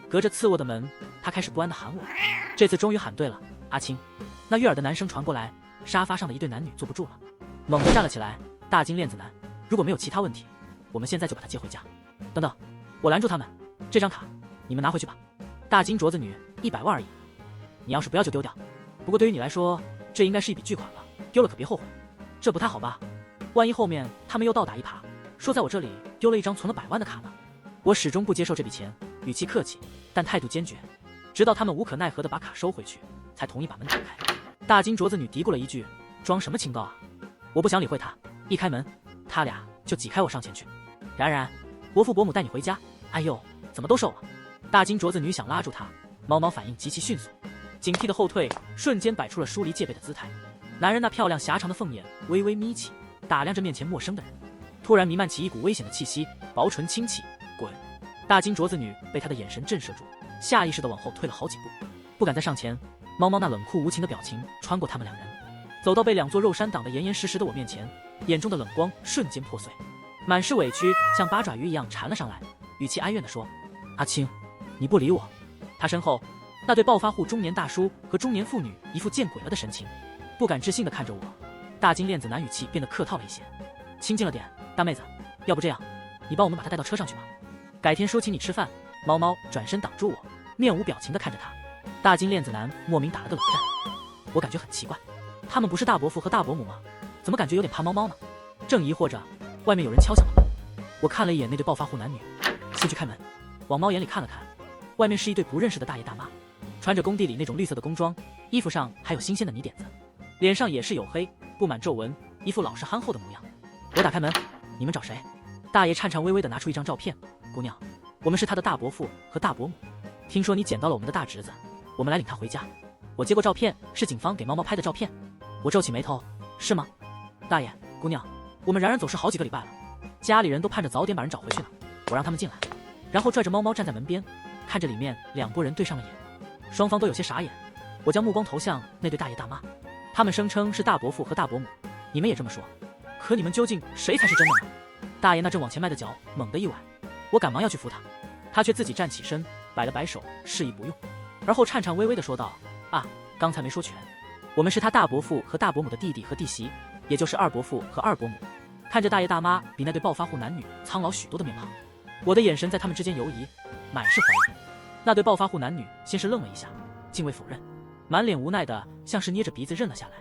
隔着次卧的门，他开始不安地喊我。这次终于喊对了，阿青。那悦耳的男声传过来，沙发上的一对男女坐不住了，猛地站了起来。大金链子男，如果没有其他问题，我们现在就把他接回家。等等，我拦住他们，这张卡你们拿回去吧。大金镯子女，100万而已，你要是不要就丢掉。不过对于你来说，这应该是一笔巨款了，丢了可别后悔。这不太好吧？万一后面他们又倒打一耙，说在我这里丢了一张存了100万的卡呢？我始终不接受这笔钱，语气客气，但态度坚决，直到他们无可奈何地把卡收回去，才同意把门打开。大金镯子女嘀咕了一句：“装什么清高啊？”我不想理会他，一开门，他俩就挤开我上前去。冉冉，伯父伯母带你回家。哎呦，怎么都瘦了？大金镯子女想拉住他，猫猫反应极其迅速，警惕的后退，瞬间摆出了疏离戒备的姿态。男人那漂亮狭长的凤眼微微眯起，打量着面前陌生的人，突然弥漫起一股危险的气息，薄唇轻启，滚！大金镯子女被他的眼神震慑住，下意识地往后退了好几步，不敢再上前。猫猫那冷酷无情的表情穿过他们2人，走到被2座肉山挡得严严实实的我面前，眼中的冷光瞬间破碎，满是委屈，像八爪鱼一样缠了上来，语气哀怨地说：“阿青，你不理我。”他身后那对暴发户中年大叔和中年妇女一副见鬼了的神情，不敢置信地看着我。大金链子男语气变得客套了一些：“亲近了点，大妹子，要不这样，你帮我们把他带到车上去吧，改天说请你吃饭。”猫猫转身挡住我，面无表情地看着他。大金链子男莫名打了个冷战，我感觉很奇怪，他们不是大伯父和大伯母吗？怎么感觉有点怕猫猫呢？正疑惑着，外面有人敲响了门。我看了一眼那对暴发户男女，先去开门，往猫眼里看了看，外面是一对不认识的大爷大妈，穿着工地里那种绿色的工装，衣服上还有新鲜的泥点子，脸上也是黝黑，布满皱纹，一副老实憨厚的模样。我打开门，你们找谁？大爷颤颤巍巍地拿出一张照片，姑娘，我们是他的大伯父和大伯母，听说你捡到了我们的大侄子，我们来领他回家。我接过照片，是警方给猫猫拍的照片。我皱起眉头，是吗？大爷，姑娘，我们冉冉走失好几个礼拜了，家里人都盼着早点把人找回去呢。我让他们进来，然后拽着猫猫站在门边，看着里面2拨人对上了眼，双方都有些傻眼。我将目光投向那对大爷大妈，他们声称是大伯父和大伯母，你们也这么说，可你们究竟谁才是真的呢？大爷那正往前迈的脚猛地一崴，我赶忙要去扶他，他却自己站起身，摆了摆手，示意不用，而后颤颤巍巍地说道：“啊，刚才没说全，我们是他大伯父和大伯母的弟弟和弟媳，也就是二伯父和二伯母。”看着大爷大妈比那对暴发户男女苍老许多的面庞，我的眼神在他们之间游移，满是怀疑。那对暴发户男女先是愣了一下，竟未否认，满脸无奈的像是捏着鼻子认了下来。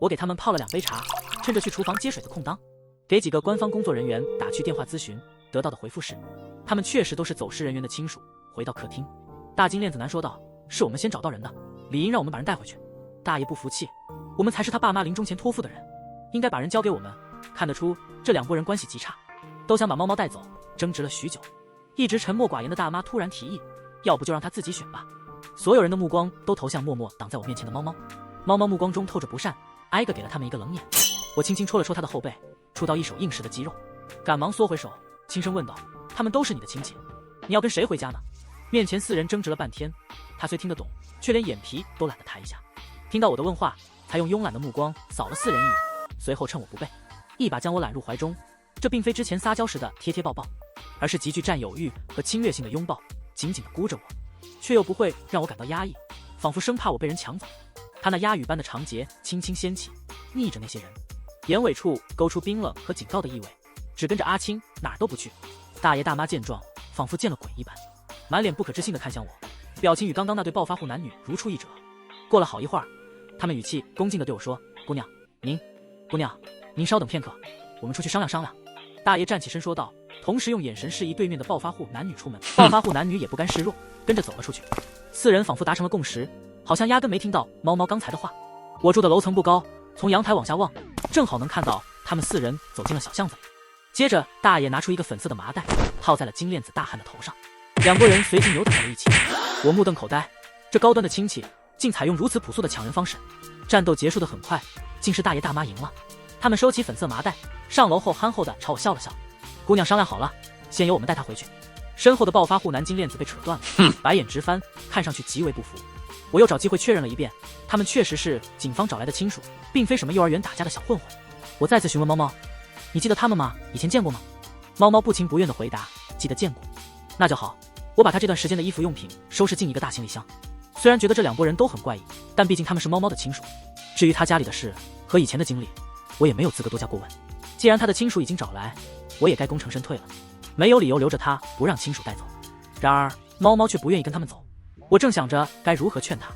我给他们泡了2杯茶，趁着去厨房接水的空当，给几个官方工作人员打去电话咨询，得到的回复是他们确实都是走失人员的亲属。回到客厅，大金链子男说道：“是我们先找到人的，理应让我们把人带回去。”大爷不服气：“我们才是他爸妈临终前托付的人，应该把人交给我们。”看得出这两拨人关系极差，都想把猫猫带走，争执了许久。一直沉默寡言的大妈突然提议：“要不就让他自己选吧。”所有人的目光都投向默默挡在我面前的猫猫。猫猫目光中透着不善，挨个给了他们一个冷眼。我轻轻戳了戳他的后背，触到一手硬实的肌肉，赶忙缩回手，轻声问道：“他们都是你的亲戚，你要跟谁回家呢？”面前四人争执了半天，他虽听得懂，却连眼皮都懒得抬一下。听到我的问话，才用慵懒的目光扫了四人一眼，随后趁我不备，一把将我揽入怀中。这并非之前撒娇时的贴贴抱抱，而是极具占有欲和侵略性的拥抱，紧紧地箍着我，却又不会让我感到压抑，仿佛生怕我被人抢走。他那鸦语般的长睫轻轻掀起，逆着那些人，眼尾处勾出冰冷和警告的意味，只跟着阿青，哪儿都不去。大爷大妈见状，仿佛见了鬼一般，满脸不可置信地看向我，表情与刚刚那对暴发户男女如出一辙。过了好一会儿，他们语气恭敬地对我说：“姑娘，您稍等片刻，我们出去商量商量。”大爷站起身说道，同时用眼神示意对面的暴发户男女出门。暴发户男女也不甘示弱，跟着走了出去。四人仿佛达成了共识，好像压根没听到猫猫刚才的话。我住的楼层不高，从阳台往下望，正好能看到他们四人走进了小巷子里。接着大爷拿出一个粉色的麻袋，套在了金链子大汉的头上，两拨人随即扭打在了一起。我目瞪口呆，这高端的亲戚竟采用如此朴素的抢人方式。战斗结束得很快，竟是大爷大妈赢了。他们收起粉色麻袋，上楼后憨厚地朝我笑了笑：“姑娘商量好了，先由我们带她回去。”身后的暴发户男金链子被扯断了，白眼直翻，看上去极为不服。我又找机会确认了一遍，他们确实是警方找来的亲属，并非什么幼儿园打架的小混混。我再次询问猫猫：“你记得他们吗？以前见过吗？”猫猫不情不愿地回答：“记得见过。”那就好，我把他这段时间的衣服用品收拾进一个大行李箱。虽然觉得这两拨人都很怪异，但毕竟他们是猫猫的亲属。至于他家里的事和以前的经历，我也没有资格多加过问。既然他的亲属已经找来，我也该功成身退了，没有理由留着他不让亲属带走。然而猫猫却不愿意跟他们走，我正想着该如何劝他，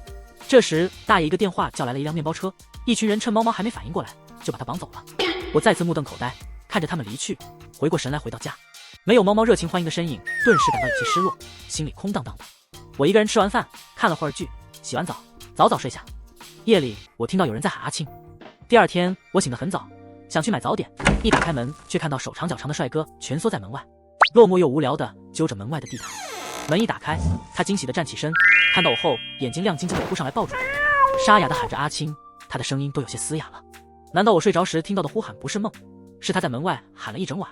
这时大爷一个电话叫来了一辆面包车，一群人趁猫猫还没反应过来，就把他绑走了。我再次目瞪口呆，看着他们离去，回过神来回到家，没有猫猫热情欢迎的身影，顿时感到有些失落，心里空荡荡的。我一个人吃完饭，看了会儿剧，洗完澡，早早睡下。夜里我听到有人在喊阿青。第二天我醒得很早，想去买早点，一打开门却看到手长脚长的帅哥蜷缩在门外，落寞又无聊地揪着门外的地毯。门一打开，他惊喜地站起身，看到我后眼睛亮晶晶地扑上来抱住我，沙哑地喊着阿青，他的声音都有些嘶哑了。难道我睡着时听到的呼喊不是梦？是他在门外喊了一整晚。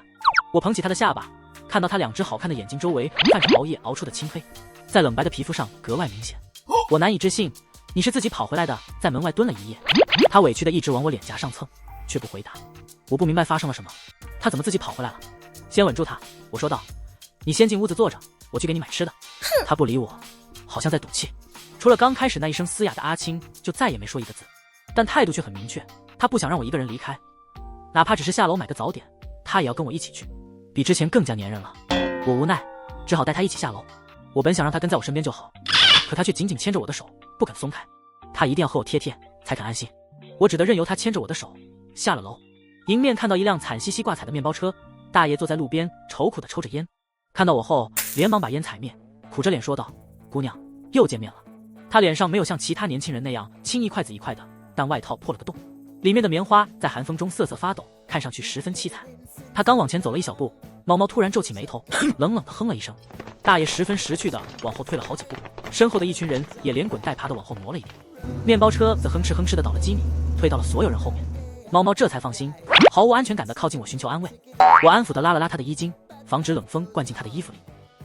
我捧起他的下巴，看到他两只好看的眼睛周围泛着熬夜熬出的青黑，在冷白的皮肤上格外明显。我难以置信：“你是自己跑回来的，在门外蹲了一夜？”他委屈的一直往我脸颊上蹭，却不回答。我不明白发生了什么，他怎么自己跑回来了？先稳住他，我说道：“你先进屋子坐着，我去给你买吃的。”他不理我，好像在赌气。除了刚开始那一声嘶哑的阿青，就再也没说一个字，但态度却很明确，他不想让我一个人离开，哪怕只是下楼买个早点，他也要跟我一起去，比之前更加粘人了。我无奈，只好带他一起下楼。我本想让他跟在我身边就好，可他却紧紧牵着我的手，不肯松开。他一定要和我贴贴才肯安心，我只得任由他牵着我的手下了楼。迎面看到一辆惨兮兮挂彩的面包车，大爷坐在路边愁苦地抽着烟，看到我后连忙把烟踩灭，苦着脸说道：“姑娘，又见面了。”他脸上没有像其他年轻人那样轻一块子一块的，但外套破了个洞，里面的棉花在寒风中瑟瑟发抖，看上去十分凄惨。他刚往前走了一小步，猫猫突然皱起眉头，冷冷地哼了一声。大爷十分识趣地往后退了好几步，身后的一群人也连滚带爬地往后挪了一点，面包车则哼哧哼哧地倒了几米，退到了所有人后面。猫猫这才放心，毫无安全感地靠近我寻求安慰。我安抚地拉了拉他的衣襟，防止冷风灌进他的衣服里。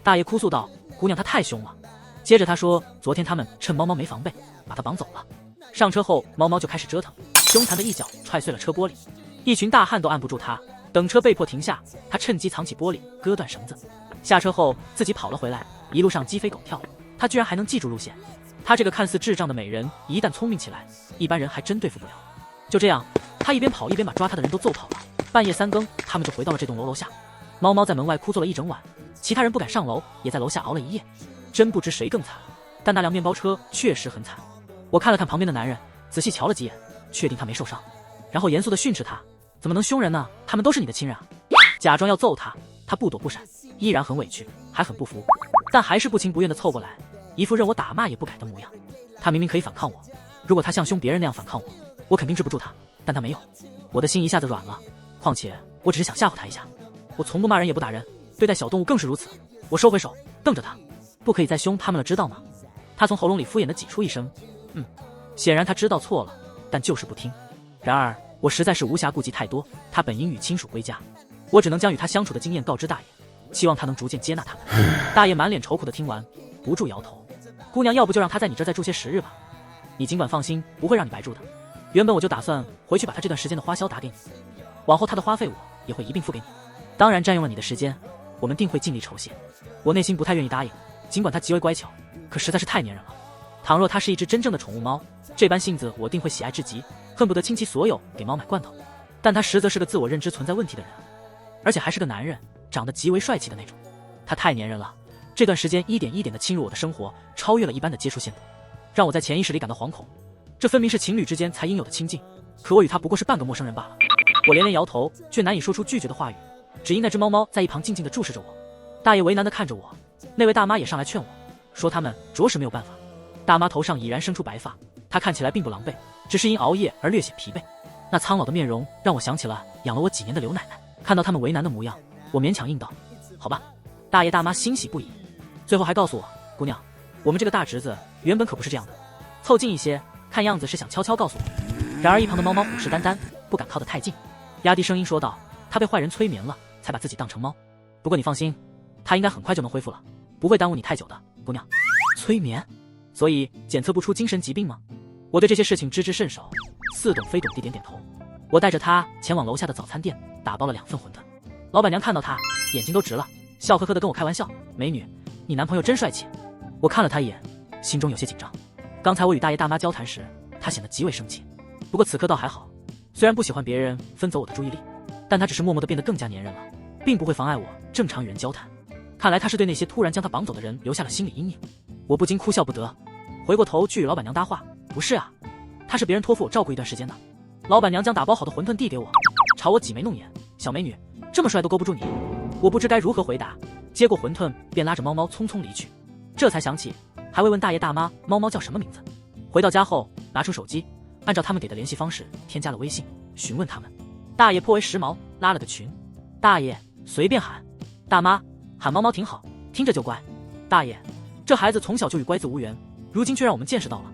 大爷哭诉道：“姑娘她太凶了。”接着他说：“昨天他们趁猫猫没防备，把她绑走了。”上车后，猫猫就开始折腾，凶残的一脚踹碎了车玻璃，一群大汉都按不住他。等车被迫停下，他趁机藏起玻璃，割断绳子。下车后自己跑了回来，一路上鸡飞狗跳，他居然还能记住路线。他这个看似智障的美人，一旦聪明起来，一般人还真对付不了。就这样，他一边跑一边把抓他的人都揍跑了。半夜3更，他们就回到了这栋楼楼下。猫猫在门外哭坐了一整晚，其他人不敢上楼，也在楼下熬了一夜。真不知谁更惨，但那辆面包车确实很惨。我看了看旁边的男人，仔细瞧了几眼，确定他没受伤，然后严肃地训斥他：“怎么能凶人呢？他们都是你的亲人啊！”假装要揍他，他不躲不闪，依然很委屈，还很不服，但还是不情不愿地凑过来，一副任我打骂也不改的模样。他明明可以反抗我，如果他像凶别人那样反抗我，我肯定治不住他，但他没有，我的心一下子软了。况且我只是想吓唬他一下，我从不骂人也不打人，对待小动物更是如此。我收回手，瞪着他，不可以再凶他们了，知道吗？他从喉咙里敷衍地挤出一声显然他知道错了，但就是不听。然而我实在是无暇顾及太多，他本应与亲属归家，我只能将与他相处的经验告知大爷，期望他能逐渐接纳他们。大爷满脸愁苦的听完，不住摇头。姑娘，要不就让他在你这儿再住些时日吧，你尽管放心，不会让你白住的。原本我就打算回去把他这段时间的花销打给你，往后他的花费我也会一并付给你。当然占用了你的时间，我们定会尽力酬谢。我内心不太愿意答应，尽管他极为乖巧，可实在是太粘人了。倘若他是一只真正的宠物猫，这般性子我定会喜爱至极，恨不得倾其所有给猫买罐头。但他实则是个自我认知存在问题的人，而且还是个男人，长得极为帅气的那种。他太粘人了，这段时间一点一点地侵入我的生活，超越了一般的接触限度，让我在潜意识里感到惶恐。这分明是情侣之间才应有的亲近，可我与他不过是半个陌生人罢了。我连连摇头，却难以说出拒绝的话语，只因那只猫猫在一旁静静地注视着我。大爷为难地看着我，那位大妈也上来劝我，说他们着实没有办法。大妈头上已然生出白发，她看起来并不狼狈，只是因熬夜而略显疲惫。那苍老的面容让我想起了养了我几年的刘奶奶。看到他们为难的模样，我勉强应道：“好吧。”大爷大妈欣喜不已，最后还告诉我：“姑娘，我们这个大侄子原本可不是这样的。”凑近一些，看样子是想悄悄告诉我。然而一旁的猫猫虎视眈眈，不敢靠得太近，压低声音说道：“他被坏人催眠了，才把自己当成猫。不过你放心，他应该很快就能恢复了，不会耽误你太久的，姑娘。”催眠？所以检测不出精神疾病吗？我对这些事情知之甚少，似懂非懂地点点头。我带着他前往楼下的早餐店，打包了2份馄饨。老板娘看到他，眼睛都直了，笑呵呵地跟我开玩笑：“美女，你男朋友真帅气。”我看了他一眼，心中有些紧张。刚才我与大爷大妈交谈时，他显得极为生气，不过此刻倒还好。虽然不喜欢别人分走我的注意力，但他只是默默地变得更加粘人了，并不会妨碍我正常与人交谈。看来他是对那些突然将他绑走的人留下了心理阴影。我不禁哭笑不得，回过头去与老板娘搭话：“不是啊，他是别人托付我照顾一段时间的。”老板娘将打包好的馄饨递给我，朝我挤眉弄眼：“小美女，这么帅都勾不住你。”我不知该如何回答，接过馄饨便拉着猫猫匆匆离去。这才想起还未问大爷大妈猫猫叫什么名字。回到家后，拿出手机，按照他们给的联系方式添加了微信，询问他们。大爷颇为时髦，拉了个群。大爷随便喊，大妈喊猫猫挺好，听着就乖。大爷，这孩子从小就与乖子无缘，如今却让我们见识到了。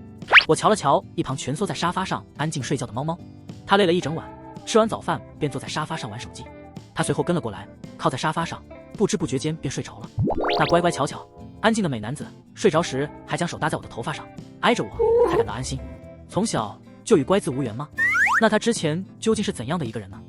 我瞧了瞧一旁蜷缩在沙发上安静睡觉的猫猫，他累了一整晚，吃完早饭便坐在沙发上玩手机。他随后跟了过来，靠在沙发上，不知不觉间便睡着了。那乖乖巧巧安静的美男子睡着时还将手搭在我的头发上，挨着我才感到安心。从小就与乖子无缘吗？那他之前究竟是怎样的一个人呢？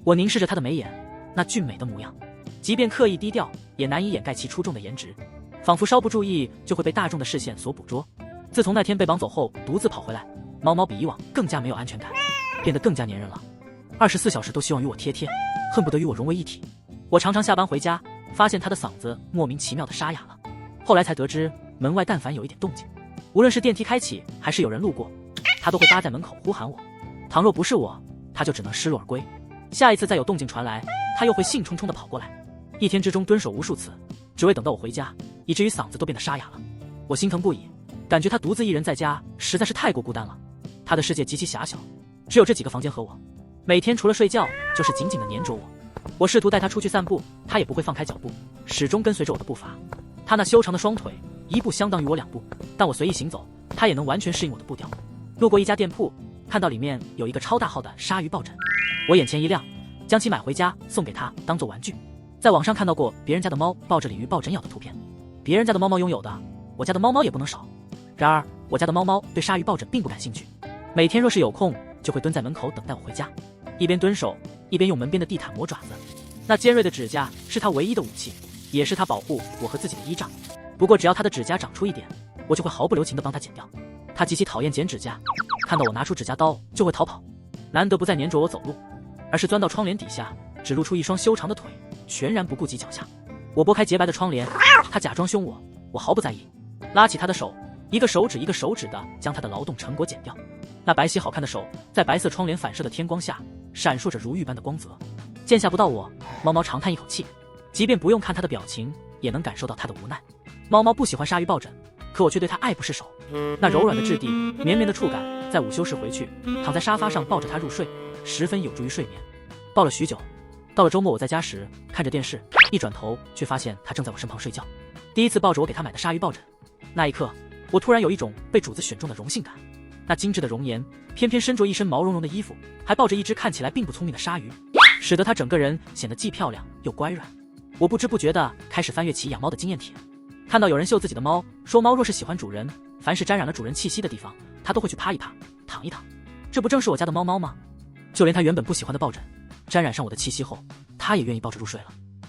我凝视着他的眉眼，那俊美的模样，即便刻意低调，也难以掩盖其出众的颜值，仿佛稍不注意就会被大众的视线所捕捉。自从那天被绑走后，独自跑回来，猫猫比以往更加没有安全感，变得更加粘人了，24小时都希望与我贴贴，恨不得与我融为一体。我常常下班回家，发现他的嗓子莫名其妙的沙哑了，后来才得知门外但凡有一点动静，无论是电梯开启还是有人路过，他都会扒在门口呼喊我。倘若不是我，他就只能失路而归。下一次再有动静传来，他又会兴冲冲地跑过来，一天之中蹲守无数次，只为等到我回家，以至于嗓子都变得沙哑了。我心疼不已，感觉他独自一人在家实在是太过孤单了。他的世界极其狭小，只有这几个房间和我，每天除了睡觉就是紧紧地黏着我。我试图带他出去散步，他也不会放开脚步，始终跟随着我的步伐。他那修长的双腿，一步相当于我2步，但我随意行走，他也能完全适应我的步调。路过一家店铺，看到里面有一个超大号的鲨鱼抱枕，我眼前一亮，将其买回家送给他当做玩具。在网上看到过别人家的猫抱着鲤鱼抱枕咬的图片，别人家的猫猫拥有的，我家的猫猫也不能少。然而我家的猫猫对鲨鱼抱枕并不感兴趣，每天若是有空就会蹲在门口等待我回家，一边蹲守一边用门边的地毯磨爪子。那尖锐的指甲是它唯一的武器，也是它保护我和自己的依仗。不过只要它的指甲长出一点，我就会毫不留情地帮它剪掉。它极其讨厌剪指甲，看到我拿出指甲刀就会逃跑，难得不再黏着我走路，而是钻到窗帘底下，只露出一双修长的腿，全然不顾及脚下。我拨开洁白的窗帘，它假装凶我，我毫不在意，拉起它的手，一个手指一个手指的将它的劳动成果剪掉。那白皙好看的手在白色窗帘反射的天光下闪烁着如玉般的光泽。见吓不到我，猫猫长叹一口气，即便不用看它的表情，也能感受到它的无奈。猫猫不喜欢鲨鱼抱枕，可我却对他爱不释手。那柔软的质地，绵绵的触感，在午休时回去，躺在沙发上抱着他入睡，十分有助于睡眠。抱了许久，到了周末我在家时，看着电视，一转头却发现他正在我身旁睡觉。第一次抱着我给他买的鲨鱼抱枕，那一刻，我突然有一种被主子选中的荣幸感。那精致的容颜，偏偏身着一身毛茸茸的衣服，还抱着一只看起来并不聪明的鲨鱼，使得他整个人显得既漂亮又乖软。我不知不觉地开始翻阅起养猫的经验帖，看到有人秀自己的猫，说猫若是喜欢主人，凡是沾染了主人气息的地方，它都会去趴一趴，躺一躺。这不正是我家的猫猫吗？就连它原本不喜欢的抱枕，沾染上我的气息后，它也愿意抱着入睡了。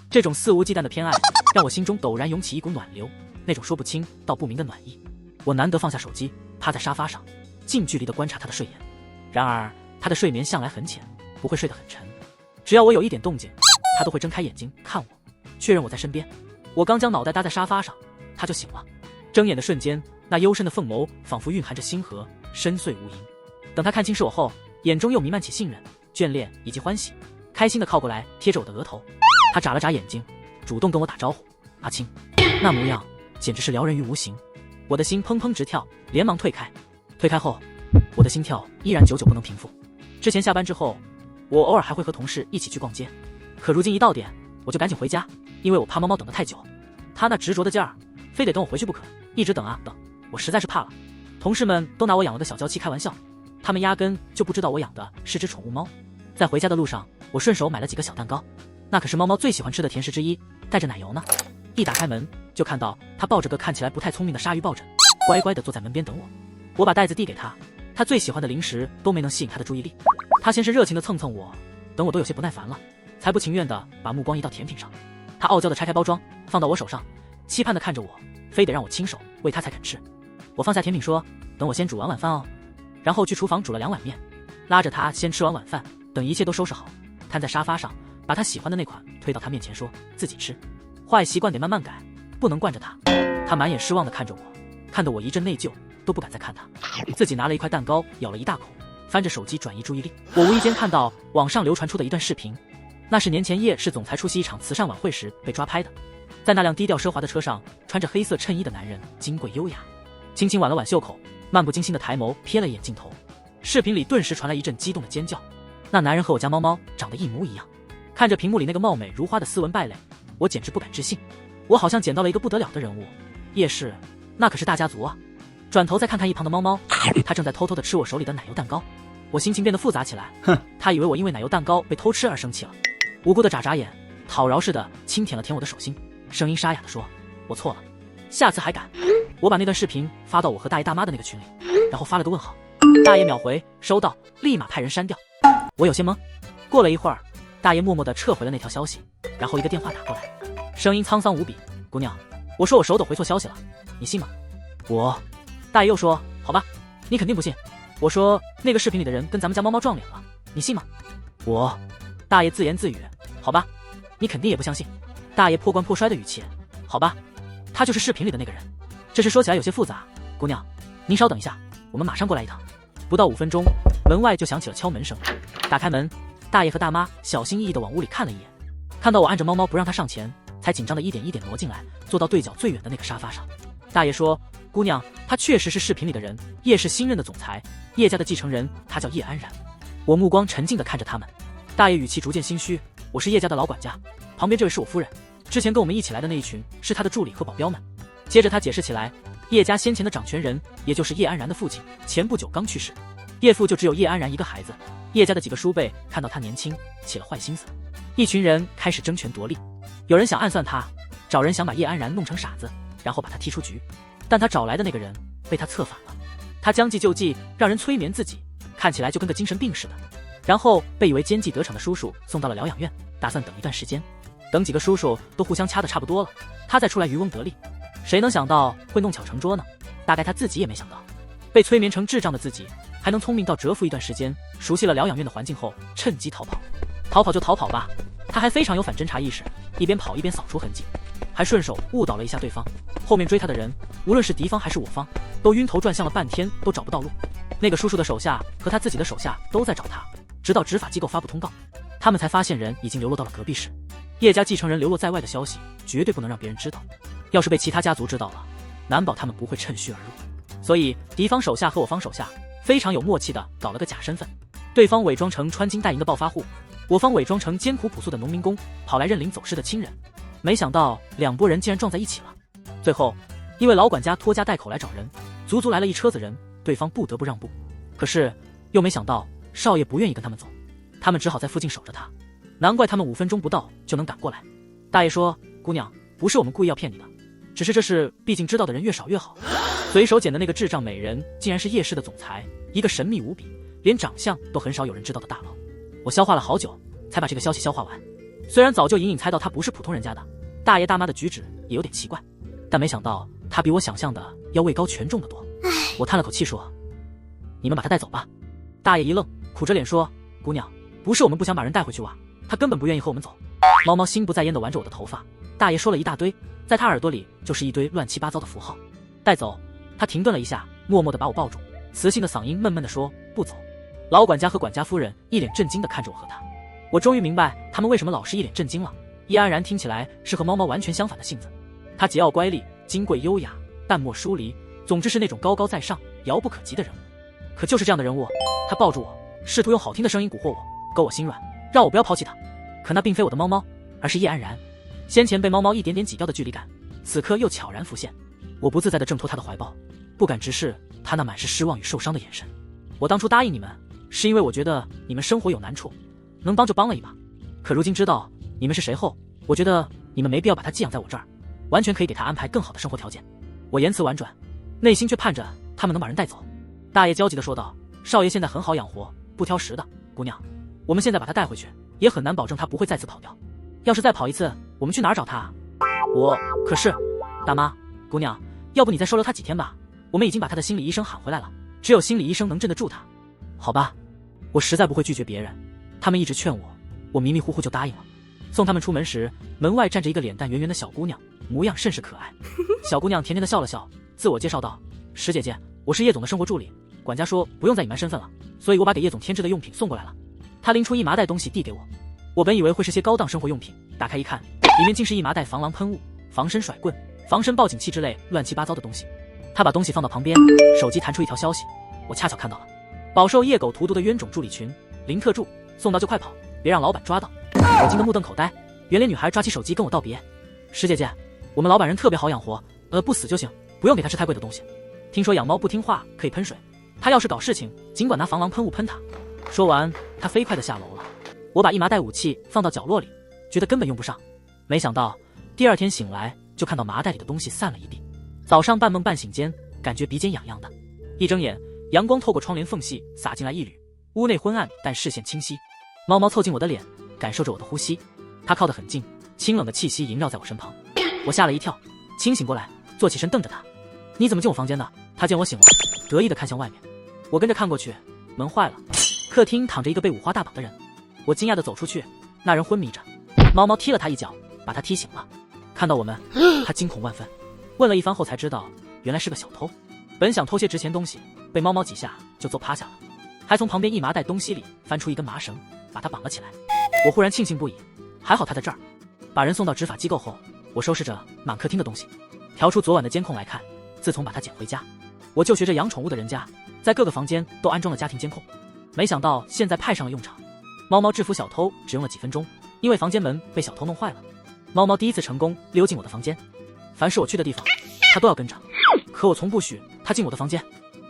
这种肆无忌惮的偏爱，让我心中陡然涌起一股暖流，那种说不清道不明的暖意。我难得放下手机，趴在沙发上，近距离地观察他的睡颜。然而他的睡眠向来很浅，不会睡得很沉，只要我有一点动静，他都会睁开眼睛看我，确认我在身边。我刚将脑袋搭在沙发上，他就醒了。睁眼的瞬间，那幽深的凤眸仿佛蕴含着星河，深邃无垠。等他看清是我后，眼中又弥漫起信任、眷恋以及欢喜，开心地靠过来贴着我的额头。他眨了眨眼睛，主动跟我打招呼：“阿青。”那模样简直是撩人于无形。我的心砰砰直跳，连忙退开。退开后，我的心跳依然久久不能平复。之前下班之后，我偶尔还会和同事一起去逛街，可如今一到点，我就赶紧回家，因为我怕猫猫等得太久。他那执着的劲儿，非得等我回去不可，一直等啊等，我实在是怕了。同事们都拿我养了个小娇妻开玩笑，他们压根就不知道我养的是只宠物猫。在回家的路上，我顺手买了几个小蛋糕，那可是猫猫最喜欢吃的甜食之一，带着奶油呢。一打开门，就看到他抱着个看起来不太聪明的鲨鱼抱枕，乖乖地坐在门边等我。我把袋子递给他，他最喜欢的零食都没能吸引他的注意力。他先是热情地蹭蹭我，等我都有些不耐烦了，才不情愿地把目光移到甜品上。他傲娇地拆开包装，放到我手上，期盼地看着我，非得让我亲手喂他才肯吃。我放下甜品说：“等我先煮完晚饭哦。”然后去厨房煮了2碗面，拉着他先吃完晚饭，等一切都收拾好，瘫在沙发上，把他喜欢的那款推到他面前说：“自己吃。”坏习惯得慢慢改，不能惯着他。他满眼失望地看着我，看得我一阵内疚，都不敢再看他。自己拿了一块蛋糕，咬了一大口，翻着手机转移注意力。我无意间看到网上流传出的一段视频，那是年前叶氏总裁出席一场慈善晚会时被抓拍的。在那辆低调奢华的车上，穿着黑色衬衣的男人金贵优雅，轻轻挽了挽袖口，漫不经心的抬眸瞥了一眼镜头。视频里顿时传来一阵激动的尖叫。那男人和我家猫猫长得一模一样。看着屏幕里那个貌美如花的斯文败类，我简直不敢置信，我好像捡到了一个不得了的人物。叶氏，那可是大家族啊。转头再看看一旁的猫猫，它正在偷偷地吃我手里的奶油蛋糕。我心情变得复杂起来，它以为我因为奶油蛋糕被偷吃而生气了。无辜的眨眨眼，讨饶似的轻舔了舔我的手心，声音沙哑地说：“我错了，下次还敢。”我把那段视频发到我和大爷大妈的那个群里，然后发了个问号。大爷秒回收到，立马派人删掉。我有些懵。过了一会儿，大爷默默地撤回了那条消息，然后一个电话打过来，声音沧桑无比：“姑娘，我说我手抖回错消息了，你信吗？”大爷又说：“好吧，你肯定不信。”我说：“那个视频里的人跟咱们家猫猫撞脸了，你信吗？”大爷自言自语：“好吧，你肯定也不相信。”大爷破罐破摔的语气：“好吧，他就是视频里的那个人。这事说起来有些复杂，姑娘，您稍等一下，我们马上过来一趟。”不到5分钟，门外就响起了敲门声。打开门，大爷和大妈小心翼翼地往屋里看了一眼，看到我按着猫猫不让他上前，才紧张地一点一点挪进来，坐到对角最远的那个沙发上。大爷说：“姑娘，他确实是视频里的人，叶氏新任的总裁，叶家的继承人，他叫叶安然。”我目光沉静地看着他们，大爷语气逐渐心虚：“我是叶家的老管家，旁边这位是我夫人，之前跟我们一起来的那一群是他的助理和保镖们。”接着他解释起来，叶家先前的掌权人，也就是叶安然的父亲，前不久刚去世，叶父就只有叶安然一个孩子。叶家的几个叔辈看到他年轻，起了坏心思，一群人开始争权夺利，有人想暗算他，找人想把叶安然弄成傻子，然后把他踢出局。但他找来的那个人被他策反了，他将计就计，让人催眠自己，看起来就跟个精神病似的，然后被以为奸计得逞的叔叔送到了疗养院，打算等一段时间，等几个叔叔都互相掐得差不多了，他再出来渔翁得利。谁能想到会弄巧成拙呢？大概他自己也没想到，被催眠成智障的自己还能聪明到蛰伏一段时间，熟悉了疗养院的环境后趁机逃跑。逃跑就逃跑吧，他还非常有反侦查意识，一边跑一边扫除痕迹，还顺手误导了一下对方。后面追他的人，无论是敌方还是我方，都晕头转向了半天，都找不到路。那个叔叔的手下和他自己的手下都在找他，直到执法机构发布通告，他们才发现人已经流落到了隔壁市。叶家继承人流落在外的消息绝对不能让别人知道，要是被其他家族知道了，难保他们不会趁虚而入。所以敌方手下和我方手下非常有默契的搞了个假身份，对方伪装成穿金戴银的暴发户，我方伪装成艰苦朴素的农民工，跑来认领走失的亲人。没想到两拨人竟然撞在一起了。最后因为老管家拖家带口来找人，足足来了一车子人，对方不得不让步。可是又没想到少爷不愿意跟他们走，他们只好在附近守着他。难怪他们5分钟不到就能赶过来。大爷说，姑娘，不是我们故意要骗你的，只是这事毕竟知道的人越少越好。随手捡的那个智障美人竟然是夜市的总裁，一个神秘无比连长相都很少有人知道的大佬。我消化了好久才把这个消息消化完。虽然早就隐隐猜到他不是普通人家的，大爷大妈的举止也有点奇怪，但没想到他比我想象的要位高权重得多。我叹了口气说，你们把他带走吧。大爷一愣，苦着脸说，姑娘，不是我们不想把人带回去哇，他根本不愿意和我们走。猫猫心不在焉地玩着我的头发，大爷说了一大堆，在他耳朵里就是一堆乱七八糟的符号。带走。他停顿了一下，默默地把我抱住，磁性的嗓音闷闷地说，不走。老管家和管家夫人一脸震惊地看着我和他。我终于明白他们为什么老是一脸震惊了。叶安然听起来是和猫猫完全相反的性子，她桀骜乖戾，金贵优雅，淡漠疏离，总之是那种高高在上遥不可及的人物。可就是这样的人物，他抱住我，试图用好听的声音蛊惑我，勾我心软，让我不要抛弃他。可那并非我的猫猫，而是叶安然。先前被猫猫一点点挤掉的距离感，此刻又悄然浮现。我不自在地挣脱他的怀抱，不敢直视他那满是失望与受伤的眼神。我当初答应你们，是因为我觉得你们生活有难处，能帮就帮了一把。可如今知道你们是谁后，我觉得你们没必要把他寄养在我这儿，完全可以给他安排更好的生活条件。我言辞婉转，内心却盼着他们能把人带走。大爷焦急地说道，少爷现在很好养活，不挑食的，姑娘，我们现在把他带回去，也很难保证他不会再次跑掉。要是再跑一次，我们去哪儿找他啊？可是，大妈，姑娘，要不你再收留他几天吧，我们已经把他的心理医生喊回来了，只有心理医生能镇得住他。好吧，我实在不会拒绝别人，他们一直劝我，我迷迷糊糊就答应了。送他们出门时，门外站着一个脸蛋圆圆的小姑娘，模样甚是可爱。小姑娘甜甜地笑了笑，自我介绍道，石姐姐，我是叶总的生活助理，管家说不用再隐瞒身份了，所以我把给叶总添置的用品送过来了。她拎出一麻袋东西递给我，我本以为会是些高档生活用品，打开一看，里面竟是一麻袋防狼喷雾、防身甩棍、防身报警器之类乱七八糟的东西。她把东西放到旁边，手机弹出一条消息，我恰巧看到了，饱受夜狗荼毒的冤种助理群，零特助，送到就快跑，别让老板抓到。我惊得目瞪口呆，圆脸女孩抓起手机跟我道别，石姐姐，我们老板人特别好养活，不死就行，不用给他吃太贵的东西。听说养猫不听话可以喷水，他要是搞事情，尽管拿防狼喷雾喷他。说完，他飞快地下楼了。我把一麻袋武器放到角落里，觉得根本用不上。没想到第二天醒来，就看到麻袋里的东西散了一地。早上半梦半醒间，感觉鼻尖痒痒的，一睁眼，阳光透过窗帘缝隙洒进来一缕，屋内昏暗但视线清晰。猫猫凑近我的脸，感受着我的呼吸，它靠得很近，清冷的气息萦绕在我身旁。我吓了一跳，清醒过来，坐起身瞪着它，你怎么进我房间的？它见我醒了，得意地看向外面。我跟着看过去，门坏了，客厅躺着一个被五花大绑的人。我惊讶地走出去，那人昏迷着，猫猫踢了他一脚，把他踢醒了。看到我们，他惊恐万分，问了一番后才知道，原来是个小偷。本想偷些值钱东西，被猫猫几下就揍趴下了，还从旁边一麻袋东西里翻出一根麻绳，把他绑了起来。我忽然庆幸不已，还好他在这儿。把人送到执法机构后，我收拾着满客厅的东西，调出昨晚的监控来看。自从把它捡回家，我就学着养宠物的人家，在各个房间都安装了家庭监控，没想到现在派上了用场。猫猫制服小偷只用了几分钟，因为房间门被小偷弄坏了。猫猫第一次成功溜进我的房间，凡是我去的地方，它都要跟着。可我从不许它进我的房间，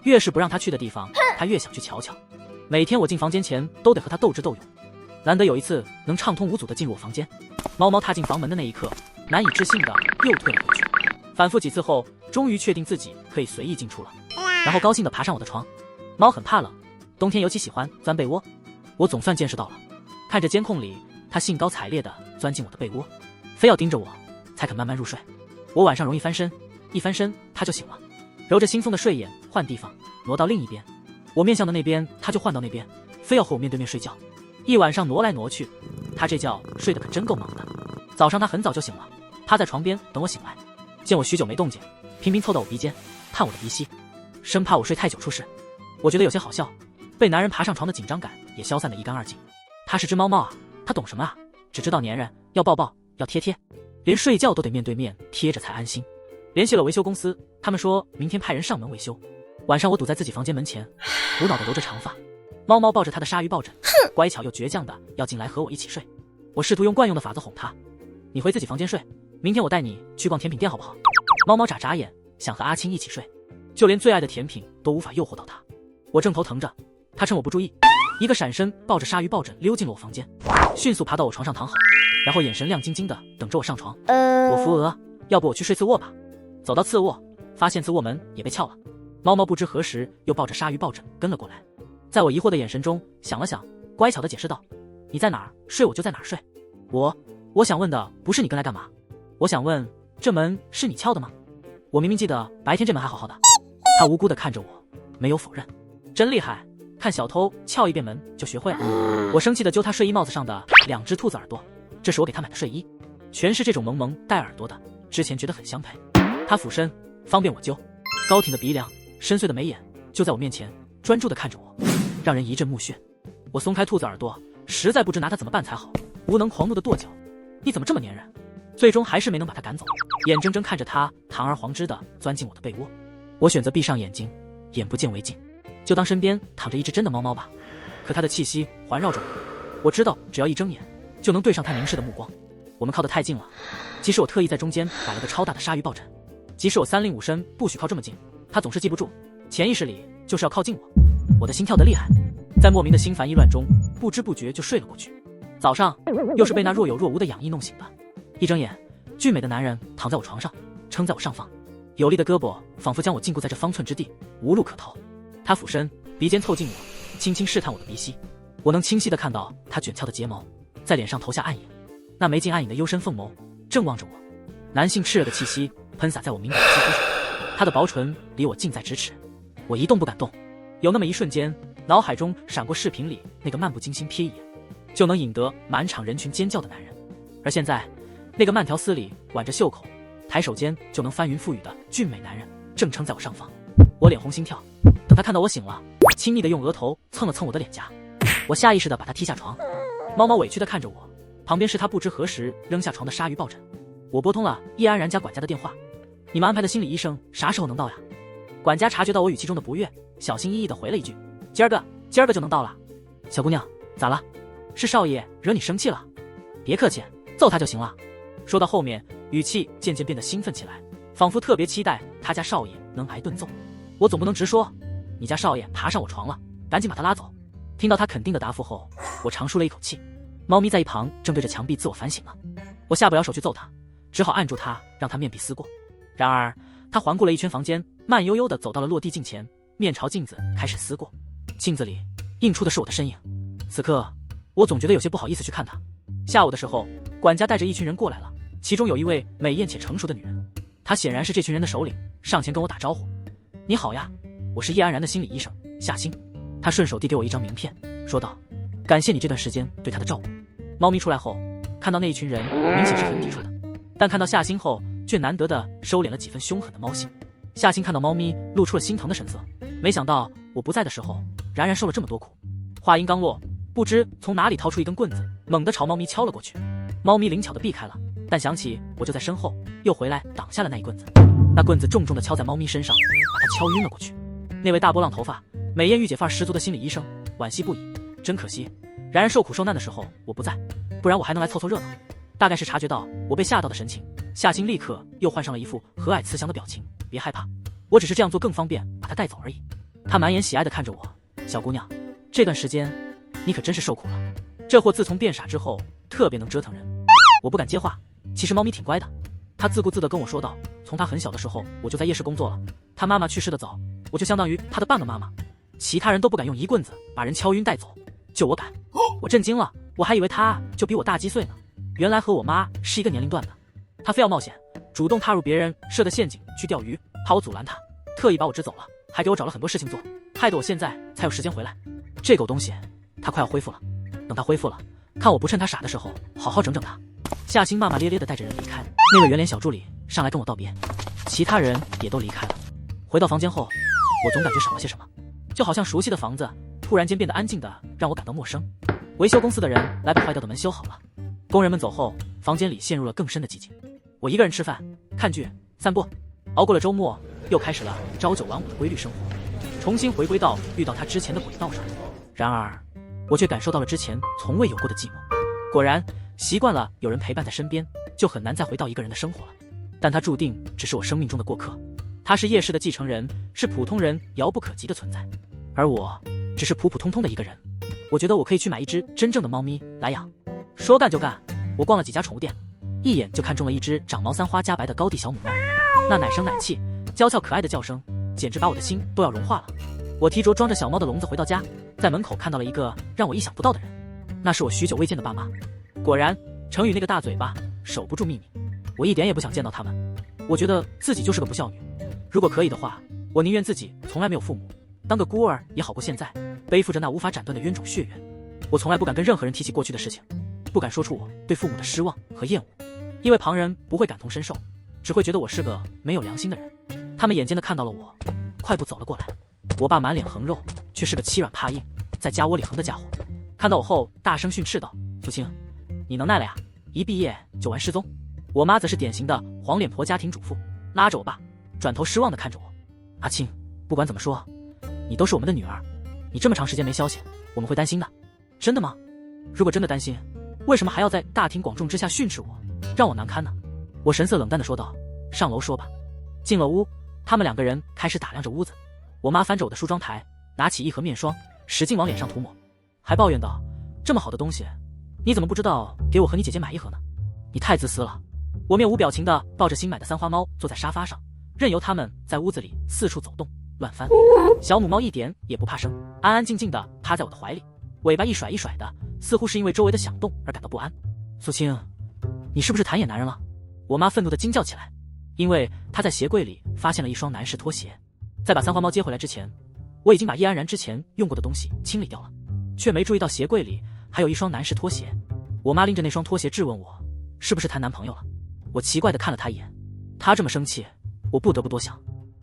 越是不让它去的地方，它越想去瞧瞧。每天我进房间前都得和它斗智斗勇，难得有一次能畅通无阻地进入我房间。猫猫踏进房门的那一刻，难以置信地又退了回去。反复几次后，终于确定自己可以随意进出了，然后高兴地爬上我的床。猫很怕冷，冬天尤其喜欢钻被窝，我总算见识到了。看着监控里，它兴高采烈地钻进我的被窝，非要盯着我才肯慢慢入睡。我晚上容易翻身，一翻身它就醒了，揉着惺忪的睡眼换地方，挪到另一边。我面向的那边，它就换到那边，非要和我面对面睡觉。一晚上挪来挪去，它这觉睡得可真够忙的。早上它很早就醒了，趴在床边等我醒来，见我许久没动静，频频凑到我鼻尖探我的鼻息，生怕我睡太久出事。我觉得有些好笑，被男人爬上床的紧张感也消散得一干二净。它是只猫猫啊，它懂什么啊？只知道粘人，要抱抱，要贴贴，连睡觉都得面对面贴着才安心。联系了维修公司，他们说明天派人上门维修。晚上我堵在自己房间门前，苦恼地揉着长发，猫猫抱着他的鲨鱼抱枕，乖巧又倔强的要进来和我一起睡。我试图用惯用的法子哄他，你回自己房间睡，明天我带你去逛甜品店好不好？猫猫眨眨眼，想和阿青一起睡，就连最爱的甜品都无法诱惑到他。我正头疼着，他趁我不注意，一个闪身抱着鲨鱼抱枕溜进了我房间，迅速爬到我床上躺好，然后眼神亮晶晶的等着我上床。我扶额，要不我去睡次卧吧。走到次卧，发现次卧门也被撬了，猫猫不知何时又抱着鲨鱼抱枕跟了过来。在我疑惑的眼神中想了想，乖巧的解释道，你在哪儿睡我就在哪儿睡。我想问的不是你跟来干嘛，我想问这门是你撬的吗？我明明记得白天这门还好好的。他无辜的看着我，没有否认。真厉害，看小偷撬一遍门就学会了。我生气的揪他睡衣帽子上的2只兔子耳朵，这是我给他买的睡衣，全是这种萌萌带耳朵的，之前觉得很相配。他俯身方便我揪，高挺的鼻梁，深邃的眉眼就在我面前专注的看着我，让人一阵目眩。我松开兔子耳朵，实在不知拿他怎么办才好，无能狂怒的跺脚，你怎么这么粘人？最终还是没能把他赶走，眼睁睁看着他堂而皇之的钻进我的被窝。我选择闭上眼睛，眼不见为净，就当身边躺着一只真的猫猫吧。可他的气息环绕着我知道只要一睁眼就能对上他凝视的目光。我们靠得太近了，即使我特意在中间摆了个超大的鲨鱼抱枕，即使我3令5申不许靠这么近，他总是记不住，潜意识里就是要靠近我。我的心跳得厉害，在莫名的心烦意乱中不知不觉就睡了过去。早上又是被那若有若无的痒意弄醒的，一睁眼，俊美的男人躺在我床上，撑在我上方，有力的胳膊仿佛将我禁锢在这方寸之地，无路可逃。他俯身，鼻尖凑近我，轻轻试探我的鼻息。我能清晰地看到他卷翘的睫毛在脸上投下暗影，那没尽暗影的幽深凤眸正望着我，男性炽热的气息喷洒在我敏感的肌肤上，他的薄唇离我近在咫尺。我一动不敢动，有那么一瞬间，脑海中闪过视频里那个漫不经心瞥一眼就能引得满场人群尖叫的男人，而现在那个慢条斯理挽着袖口抬手间就能翻云覆雨的俊美男人正撑在我上方。我脸红心跳，等他看到我醒了，亲昵地用额头蹭了蹭我的脸颊，我下意识地把他踢下床。猫猫委屈地看着我，旁边是他不知何时扔下床的鲨鱼抱枕。我拨通了叶安然家管家的电话，你们安排的心理医生啥时候能到呀？管家察觉到我语气中的不悦，小心翼翼地回了一句，今儿个就能到了。小姑娘，咋了？是少爷惹你生气了？别客气，揍他就行了。说到后面，语气渐渐变得兴奋起来，仿佛特别期待他家少爷能挨顿揍。我总不能直说，你家少爷爬上我床了，赶紧把他拉走。听到他肯定的答复后，我长舒了一口气。猫咪在一旁正对着墙壁自我反省了，我下不了手去揍他，只好按住他，让他面壁思过。然而他环顾了一圈房间，慢悠悠地走到了落地镜前，面朝镜子开始思过。镜子里映出的是我的身影，此刻我总觉得有些不好意思去看他。下午的时候，管家带着一群人过来了，其中有一位美艳且成熟的女人，她显然是这群人的首领，上前跟我打招呼，你好呀，我是叶安然的心理医生夏星。她顺手递给我一张名片，说道，感谢你这段时间对她的照顾。猫咪出来后，看到那一群人明显是很抵触的，但看到夏星后却难得的收敛了几分凶狠的猫性。夏星看到猫咪露出了心疼的神色，没想到我不在的时候然然受了这么多苦。话音刚落，不知从哪里掏出一根棍子，猛地朝猫咪敲了过去。猫咪灵巧地避开了，但想起我就在身后，又回来挡下了那一棍子。那棍子重重地敲在猫咪身上，把它敲晕了过去。那位大波浪头发、美艳御姐范儿十足的心理医生惋惜不已，真可惜，然然受苦受难的时候我不在，不然我还能来凑凑热闹。大概是察觉到我被吓到的神情，夏星立刻又换上了一副和蔼慈祥的表情，别害怕，我只是这样做更方便把他带走而已。他满眼喜爱地看着我，小姑娘，这段时间你可真是受苦了，这货自从变傻之后特别能折腾人。我不敢接话，其实猫咪挺乖的，他自顾自地跟我说道，从他很小的时候我就在夜市工作了，他妈妈去世的早，我就相当于他的半个妈妈，其他人都不敢用一棍子把人敲晕带走，就我敢。我震惊了，我还以为他就比我大几岁呢，原来和我妈是一个年龄段的。他非要冒险，主动踏入别人设的陷阱去钓鱼，怕我阻拦他，特意把我支走了，还给我找了很多事情做，害得我现在才有时间回来。这狗东西他快要恢复了，等他恢复了，看我不趁他傻的时候好好整整他。夏星骂骂咧咧地带着人离开，那个圆脸小助理上来跟我道别，其他人也都离开了。回到房间后，我总感觉少了些什么，就好像熟悉的房子突然间变得安静的让我感到陌生。维修公司的人来把坏掉的门修好了，工人们走后，房间里陷入了更深的寂静。我一个人吃饭、看剧、散步，熬过了周末，又开始了朝九晚五的规律生活，重新回归到遇到他之前的轨道上。然而，我却感受到了之前从未有过的寂寞。果然，习惯了有人陪伴在身边，就很难再回到一个人的生活了。但他注定只是我生命中的过客，他是叶氏的继承人，是普通人遥不可及的存在，而我只是普普通通的一个人。我觉得我可以去买一只真正的猫咪来养。说干就干，我逛了几家宠物店，一眼就看中了一只长毛3花加白的高地小母猫。那奶声奶气、娇俏可爱的叫声，简直把我的心都要融化了。我提着装着小猫的笼子回到家，在门口看到了一个让我意想不到的人，那是我许久未见的爸妈。果然，程宇那个大嘴巴守不住秘密，我一点也不想见到他们。我觉得自己就是个不孝女，如果可以的话，我宁愿自己从来没有父母，当个孤儿也好过现在背负着那无法斩断的冤种血缘。我从来不敢跟任何人提起过去的事情，不敢说出我对父母的失望和厌恶，因为旁人不会感同身受，只会觉得我是个没有良心的人。他们眼尖的看到了我，快步走了过来。我爸满脸横肉，却是个欺软怕硬，在家窝里横的家伙。看到我后，大声训斥道：“父亲，你能耐了呀？一毕业就玩失踪。”我妈则是典型的黄脸婆家庭主妇，拉着我爸，转头失望的看着我：“阿青，不管怎么说，你都是我们的女儿，你这么长时间没消息，我们会担心的。”真的吗？如果真的担心，为什么还要在大庭广众之下训斥我，让我难堪呢？我神色冷淡的说道：“上楼说吧。”进了屋，他们2个人开始打量着屋子。我妈翻着我的梳妆台，拿起一盒面霜，使劲往脸上涂抹，还抱怨道：“这么好的东西，你怎么不知道给我和你姐姐买一盒呢？你太自私了。”我面无表情地抱着新买的3花猫坐在沙发上，任由它们在屋子里四处走动乱翻。小母猫一点也不怕生，安安静静地趴在我的怀里，尾巴一甩一甩的，似乎是因为周围的响动而感到不安。素清，你是不是弹眼男人了？我妈愤怒地惊叫起来，因为她在鞋柜里发现了一双男士拖鞋。在把3花猫接回来之前，我已经把叶安然之前用过的东西清理掉了，却没注意到鞋柜里还有一双男士拖鞋。我妈拎着那双拖鞋质问我，是不是谈男朋友了？我奇怪地看了她一眼，她这么生气，我不得不多想。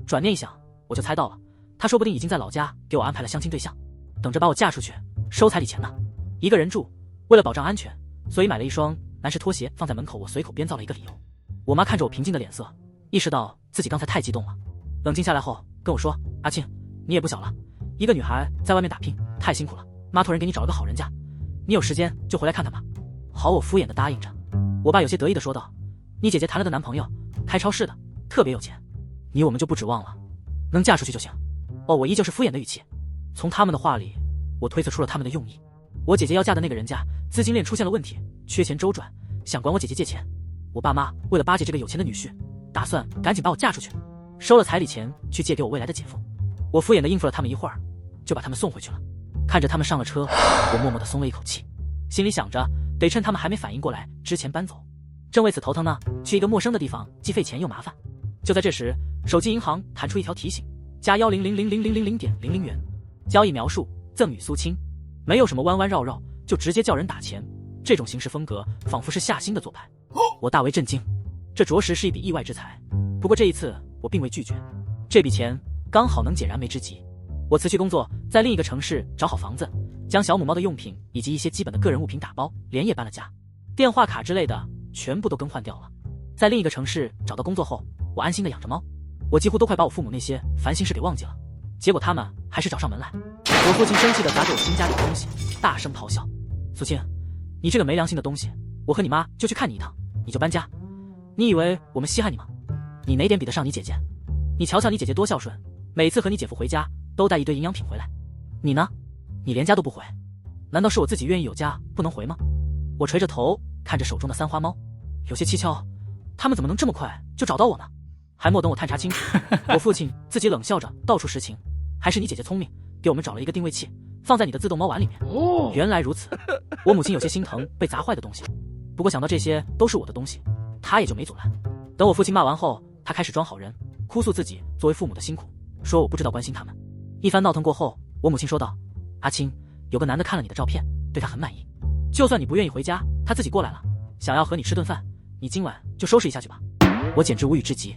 转念一想，我就猜到了，她说不定已经在老家给我安排了相亲对象，等着把我嫁出去收彩礼钱呢。一个人住，为了保障安全，所以买了一双男士拖鞋放在门口，我随口编造了一个理由。我妈看着我平静的脸色，意识到自己刚才太激动了，冷静下来后跟我说：“阿庆，你也不小了，一个女孩在外面打拼太辛苦了，妈托人给你找了个好人家，你有时间就回来看看吧。”好，我敷衍的答应着。我爸有些得意的说道：“你姐姐谈了个男朋友，开超市的，特别有钱，我们就不指望了，能嫁出去就行。”哦，我依旧是敷衍的语气。从他们的话里，我推测出了他们的用意。我姐姐要嫁的那个人家资金链出现了问题，缺钱周转，想管我姐姐借钱。我爸妈为了巴结这个有钱的女婿，打算赶紧把我嫁出去，收了彩礼钱去借给我未来的姐夫。我敷衍的应付了他们一会儿，就把他们送回去了。看着他们上了车，我默默的松了一口气，心里想着得趁他们还没反应过来之前搬走。正为此头疼呢，去一个陌生的地方既费钱又麻烦。就在这时，手机银行弹出一条提醒：加100000000.00元，交易描述赠与苏青。没有什么弯弯绕绕，就直接叫人打钱，这种行事风格仿佛是夏星的做派。我大为震惊，这着实是一笔意外之财。不过这一次我并未拒绝，这笔钱刚好能解燃眉之急。我辞去工作，在另一个城市找好房子，将小母猫的用品以及一些基本的个人物品打包，连夜搬了家，电话卡之类的全部都更换掉了。在另一个城市找到工作后，我安心的养着猫。我几乎都快把我父母那些烦心事给忘记了，结果他们还是找上门来。我父亲生气的砸着我新家里的东西，大声咆哮：“苏青，你这个没良心的东西，我和你妈就去看你一趟，你就搬家？你以为我们稀罕你吗？你哪点比得上你姐姐？你瞧瞧你姐姐多孝顺，每次和你姐夫回家都带一堆营养品回来，你呢？你连家都不回，难道是我自己愿意有家不能回吗？”我垂着头看着手中的3花猫，有些蹊跷，他们怎么能这么快就找到我呢？还莫等我探查清楚，我父亲自己冷笑着道出实情：“还是你姐姐聪明，给我们找了一个定位器，放在你的自动猫碗里面。”原来如此，我母亲有些心疼被砸坏的东西，不过想到这些都是我的东西，她也就没阻拦。等我父亲骂完后，她开始装好人，哭诉自己作为父母的辛苦，说我不知道关心他们。一番闹腾过后，我母亲说道：“阿青，有个男的看了你的照片，对他很满意，就算你不愿意回家，他自己过来了，想要和你吃顿饭，你今晚就收拾一下去吧。”我简直无语至极，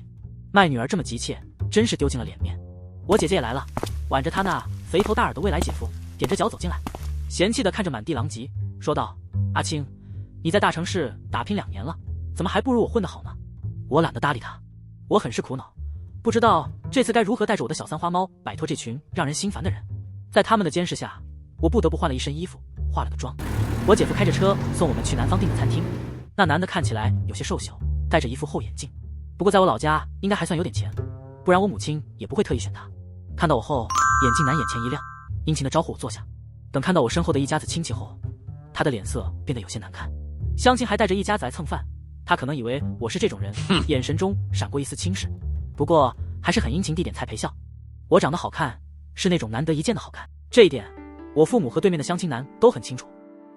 卖女儿这么急切，真是丢尽了脸面。我姐姐也来了，挽着她那肥头大耳的未来姐夫，踮着脚走进来，嫌弃地看着满地狼藉，说道：“阿青，你在大城市打拼2年了，怎么还不如我混得好呢？”我懒得搭理他，我很是苦恼，不知道这次该如何带着我的小三花猫摆脱这群让人心烦的人。在他们的监视下，我不得不换了一身衣服，化了个妆。我姐夫开着车送我们去南方订的餐厅。那男的看起来有些瘦小，戴着一副厚眼镜，不过在我老家应该还算有点钱，不然我母亲也不会特意选他。看到我后，眼镜男眼前一亮，殷勤地招呼我坐下。等看到我身后的一家子亲戚后，他的脸色变得有些难看。乡亲还带着一家子来蹭饭，他可能以为我是这种人，眼神中闪过一丝轻视，不过还是很殷勤地点菜陪笑。我长得好看，是那种难得一见的好看，这一点我父母和对面的乡亲男都很清楚。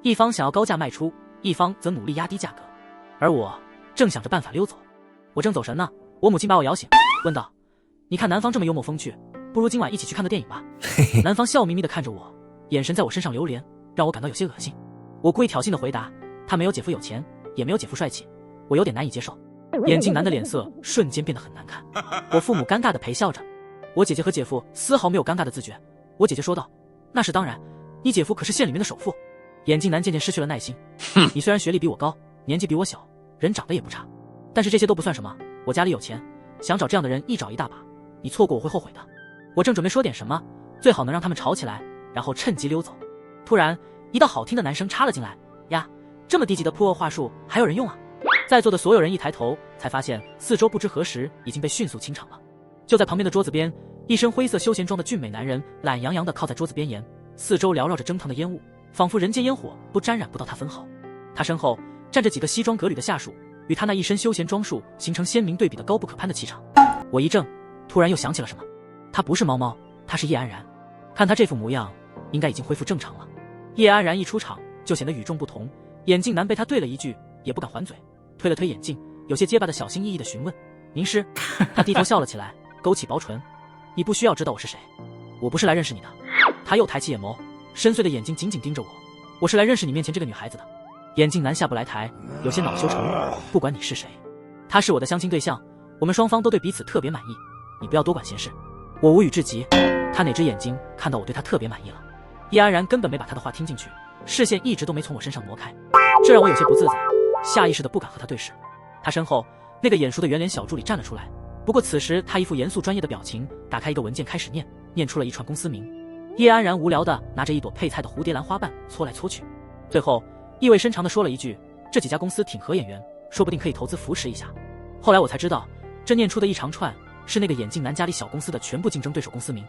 一方想要高价卖出，一方则努力压低价格，而我正想着办法溜走。我正走神呢，我母亲把我摇醒，问道：“你看南方这么幽默风趣，不如今晚一起去看个电影吧。”南方笑眯眯地看着我，眼神在我身上流连，让我感到有些恶心。我故意挑衅地回答：“他没有姐夫有钱，也没有姐夫帅气，我有点难以接受。”眼镜男的脸色瞬间变得很难看。我父母尴尬地陪笑着，我姐姐和姐夫丝毫没有尴尬的自觉。我姐姐说道：“那是当然，你姐夫可是县里面的首富。”眼镜男渐渐失去了耐心：“你虽然学历比我高，年纪比我小，人长得也不差，但是这些都不算什么。我家里有钱，想找这样的人一找一大把，你错过我会后悔的。”我正准备说点什么，最好能让他们吵起来，然后趁机溜走。突然，一道好听的男声插了进来：“呀，这么低级的破话术还有人用啊！”在座的所有人一抬头，才发现四周不知何时已经被迅速清场了。就在旁边的桌子边，一身灰色休闲装的俊美男人懒洋洋地靠在桌子边沿，四周缭绕着蒸腾的烟雾，仿佛人间烟火不沾染不到他分毫。他身后站着几个西装革履的下属，与他那一身休闲装束形成鲜明对比的高不可攀的气场。我一怔，突然又想起了什么，他不是猫猫，他是叶安然。看他这副模样，应该已经恢复正常了。叶安然一出场就显得与众不同，眼镜男被他对了一句，也不敢还嘴，推了推眼镜，有些结巴的小心翼翼地询问：“您是？”他低头笑了起来，勾起薄唇：“你不需要知道我是谁，我不是来认识你的。”他又抬起眼眸，深邃的眼睛紧紧盯着我：“我是来认识你面前这个女孩子的。”眼镜男下不来台，有些恼羞成怒：“不管你是谁，她是我的相亲对象，我们双方都对彼此特别满意，你不要多管闲事。”我无语至极，他哪只眼睛看到我对他特别满意了？叶安然根本没把他的话听进去，视线一直都没从我身上挪开，这让我有些不自在，下意识的不敢和他对视。他身后那个眼熟的圆脸小助理站了出来，不过此时他一副严肃专业的表情，打开一个文件开始念出了一串公司名。叶安然无聊的拿着一朵配菜的蝴蝶兰花瓣搓来搓去，最后意味深长的说了一句：“这几家公司挺合眼缘，说不定可以投资扶持一下。”后来我才知道，这念出的一长串是那个眼镜男家里小公司的全部竞争对手公司名。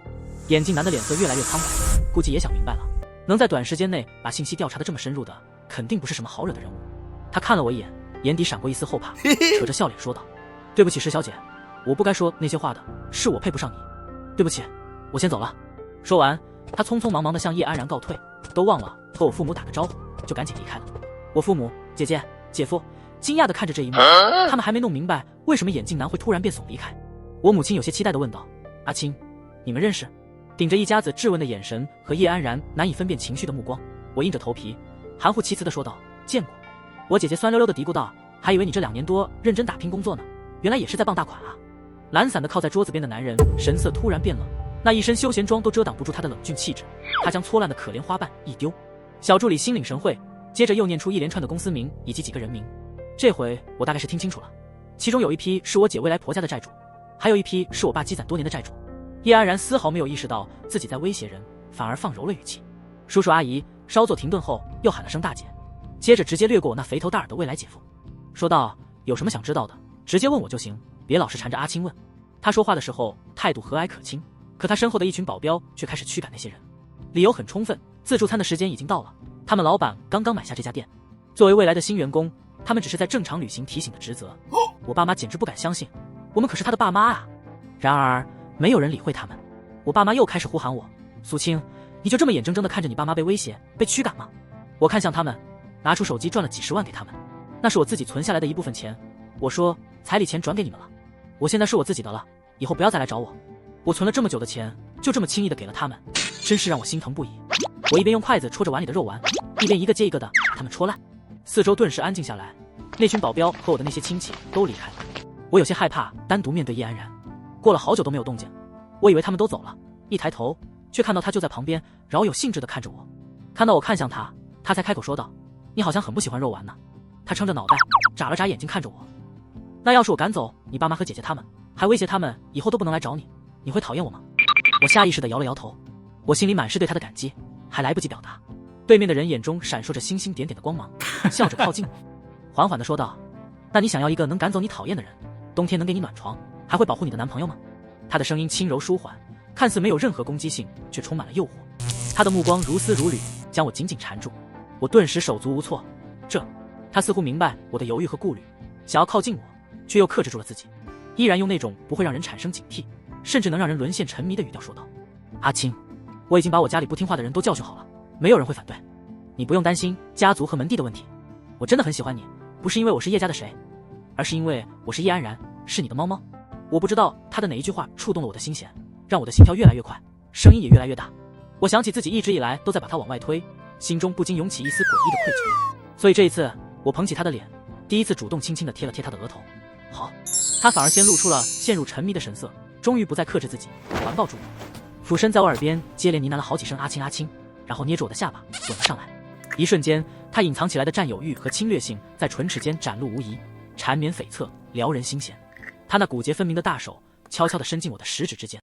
眼镜男的脸色越来越苍白，估计也想明白了，能在短时间内把信息调查得这么深入的，肯定不是什么好惹的人物。他看了我一眼，眼底闪过一丝后怕，扯着笑脸说道：“对不起，石小姐，我不该说那些话的，是我配不上你，对不起，我先走了。”说完，他匆匆忙忙地向叶安然告退，都忘了和我父母打个招呼，就赶紧离开了。我父母、姐姐、姐夫惊讶地看着这一幕，他们还没弄明白为什么眼镜男会突然变怂离开。我母亲有些期待地问道：“阿青，你们认识？”顶着一家子质问的眼神和叶安然难以分辨情绪的目光，我硬着头皮含糊其辞地说道：“见过。”我姐姐酸溜溜地嘀咕道：“还以为你这2年多认真打拼工作呢，原来也是在傍大款啊。”懒散地靠在桌子边的男人神色突然变冷，那一身休闲装都遮挡不住他的冷峻气质。他将搓烂的可怜花瓣一丢，小助理心领神会，接着又念出一连串的公司名以及几个人名。这回我大概是听清楚了，其中有一批是我姐未来婆家的债主，还有一批是我爸积攒多年的债主。叶安然丝毫没有意识到自己在威胁人，反而放柔了语气：“叔叔阿姨。”稍作停顿后又喊了声大姐，接着直接略过我那肥头大耳的未来姐夫，说道：“有什么想知道的，直接问我就行，别老是缠着阿青问。”他说话的时候态度和蔼可亲，可他身后的一群保镖却开始驱赶那些人。理由很充分，自助餐的时间已经到了，他们老板刚刚买下这家店，作为未来的新员工，他们只是在正常履行提醒的职责。我爸妈简直不敢相信，我们可是他的爸妈啊！然而没有人理会他们。我爸妈又开始呼喊我：“苏青，你就这么眼睁睁地看着你爸妈被威胁、被驱赶吗？”我看向他们，拿出手机赚了几十万给他们，那是我自己存下来的一部分钱。我说：“彩礼钱转给你们了，我现在是我自己的了，以后不要再来找我。”我存了这么久的钱，就这么轻易地给了他们，真是让我心疼不已。我一边用筷子戳着碗里的肉丸，一边一个接一个的把它们戳烂。四周顿时安静下来，那群保镖和我的那些亲戚都离开了。我有些害怕单独面对叶安然，过了好久都没有动静，我以为他们都走了，一抬头却看到他就在旁边饶有兴致地看着我。看到我看向他，他才开口说道：“你好像很不喜欢肉丸呢。”他撑着脑袋眨了眨眼睛看着我：“那要是我赶走你爸妈和姐姐他们，还威胁他们以后都不能来找你，你会讨厌我吗？我下意识地摇了摇头，我心里满是对他的感激，还来不及表达，对面的人眼中闪烁着星星点点的光芒，笑着靠近我，缓缓地说道：那你想要一个能赶走你讨厌的人，冬天能给你暖床，还会保护你的男朋友吗？他的声音轻柔舒缓，看似没有任何攻击性，却充满了诱惑。他的目光如丝如缕，将我紧紧缠住，我顿时手足无措。他似乎明白我的犹豫和顾虑，想要靠近我，却又克制住了自己，依然用那种不会让人产生警惕，甚至能让人沦陷沉迷的语调说道：阿青，我已经把我家里不听话的人都教训好了，没有人会反对，你不用担心家族和门第的问题。我真的很喜欢你，不是因为我是叶家的谁，而是因为我是叶安然，是你的猫猫。我不知道他的哪一句话触动了我的心弦，让我的心跳越来越快，声音也越来越大。我想起自己一直以来都在把他往外推，心中不禁涌起一丝诡异的愧疚。所以这一次，我捧起他的脸，第一次主动轻轻地贴了贴他的额头。好，他反而先露出了陷入沉迷的神色，终于不再克制自己，环抱住我，俯身在我耳边接连呢喃了好几声阿青阿青，然后捏住我的下巴吻了上来。一瞬间，他隐藏起来的占有欲和侵略性在唇齿间展露无遗，缠绵悱恻，撩人心弦。他那骨节分明的大手悄悄地伸进我的食指之间。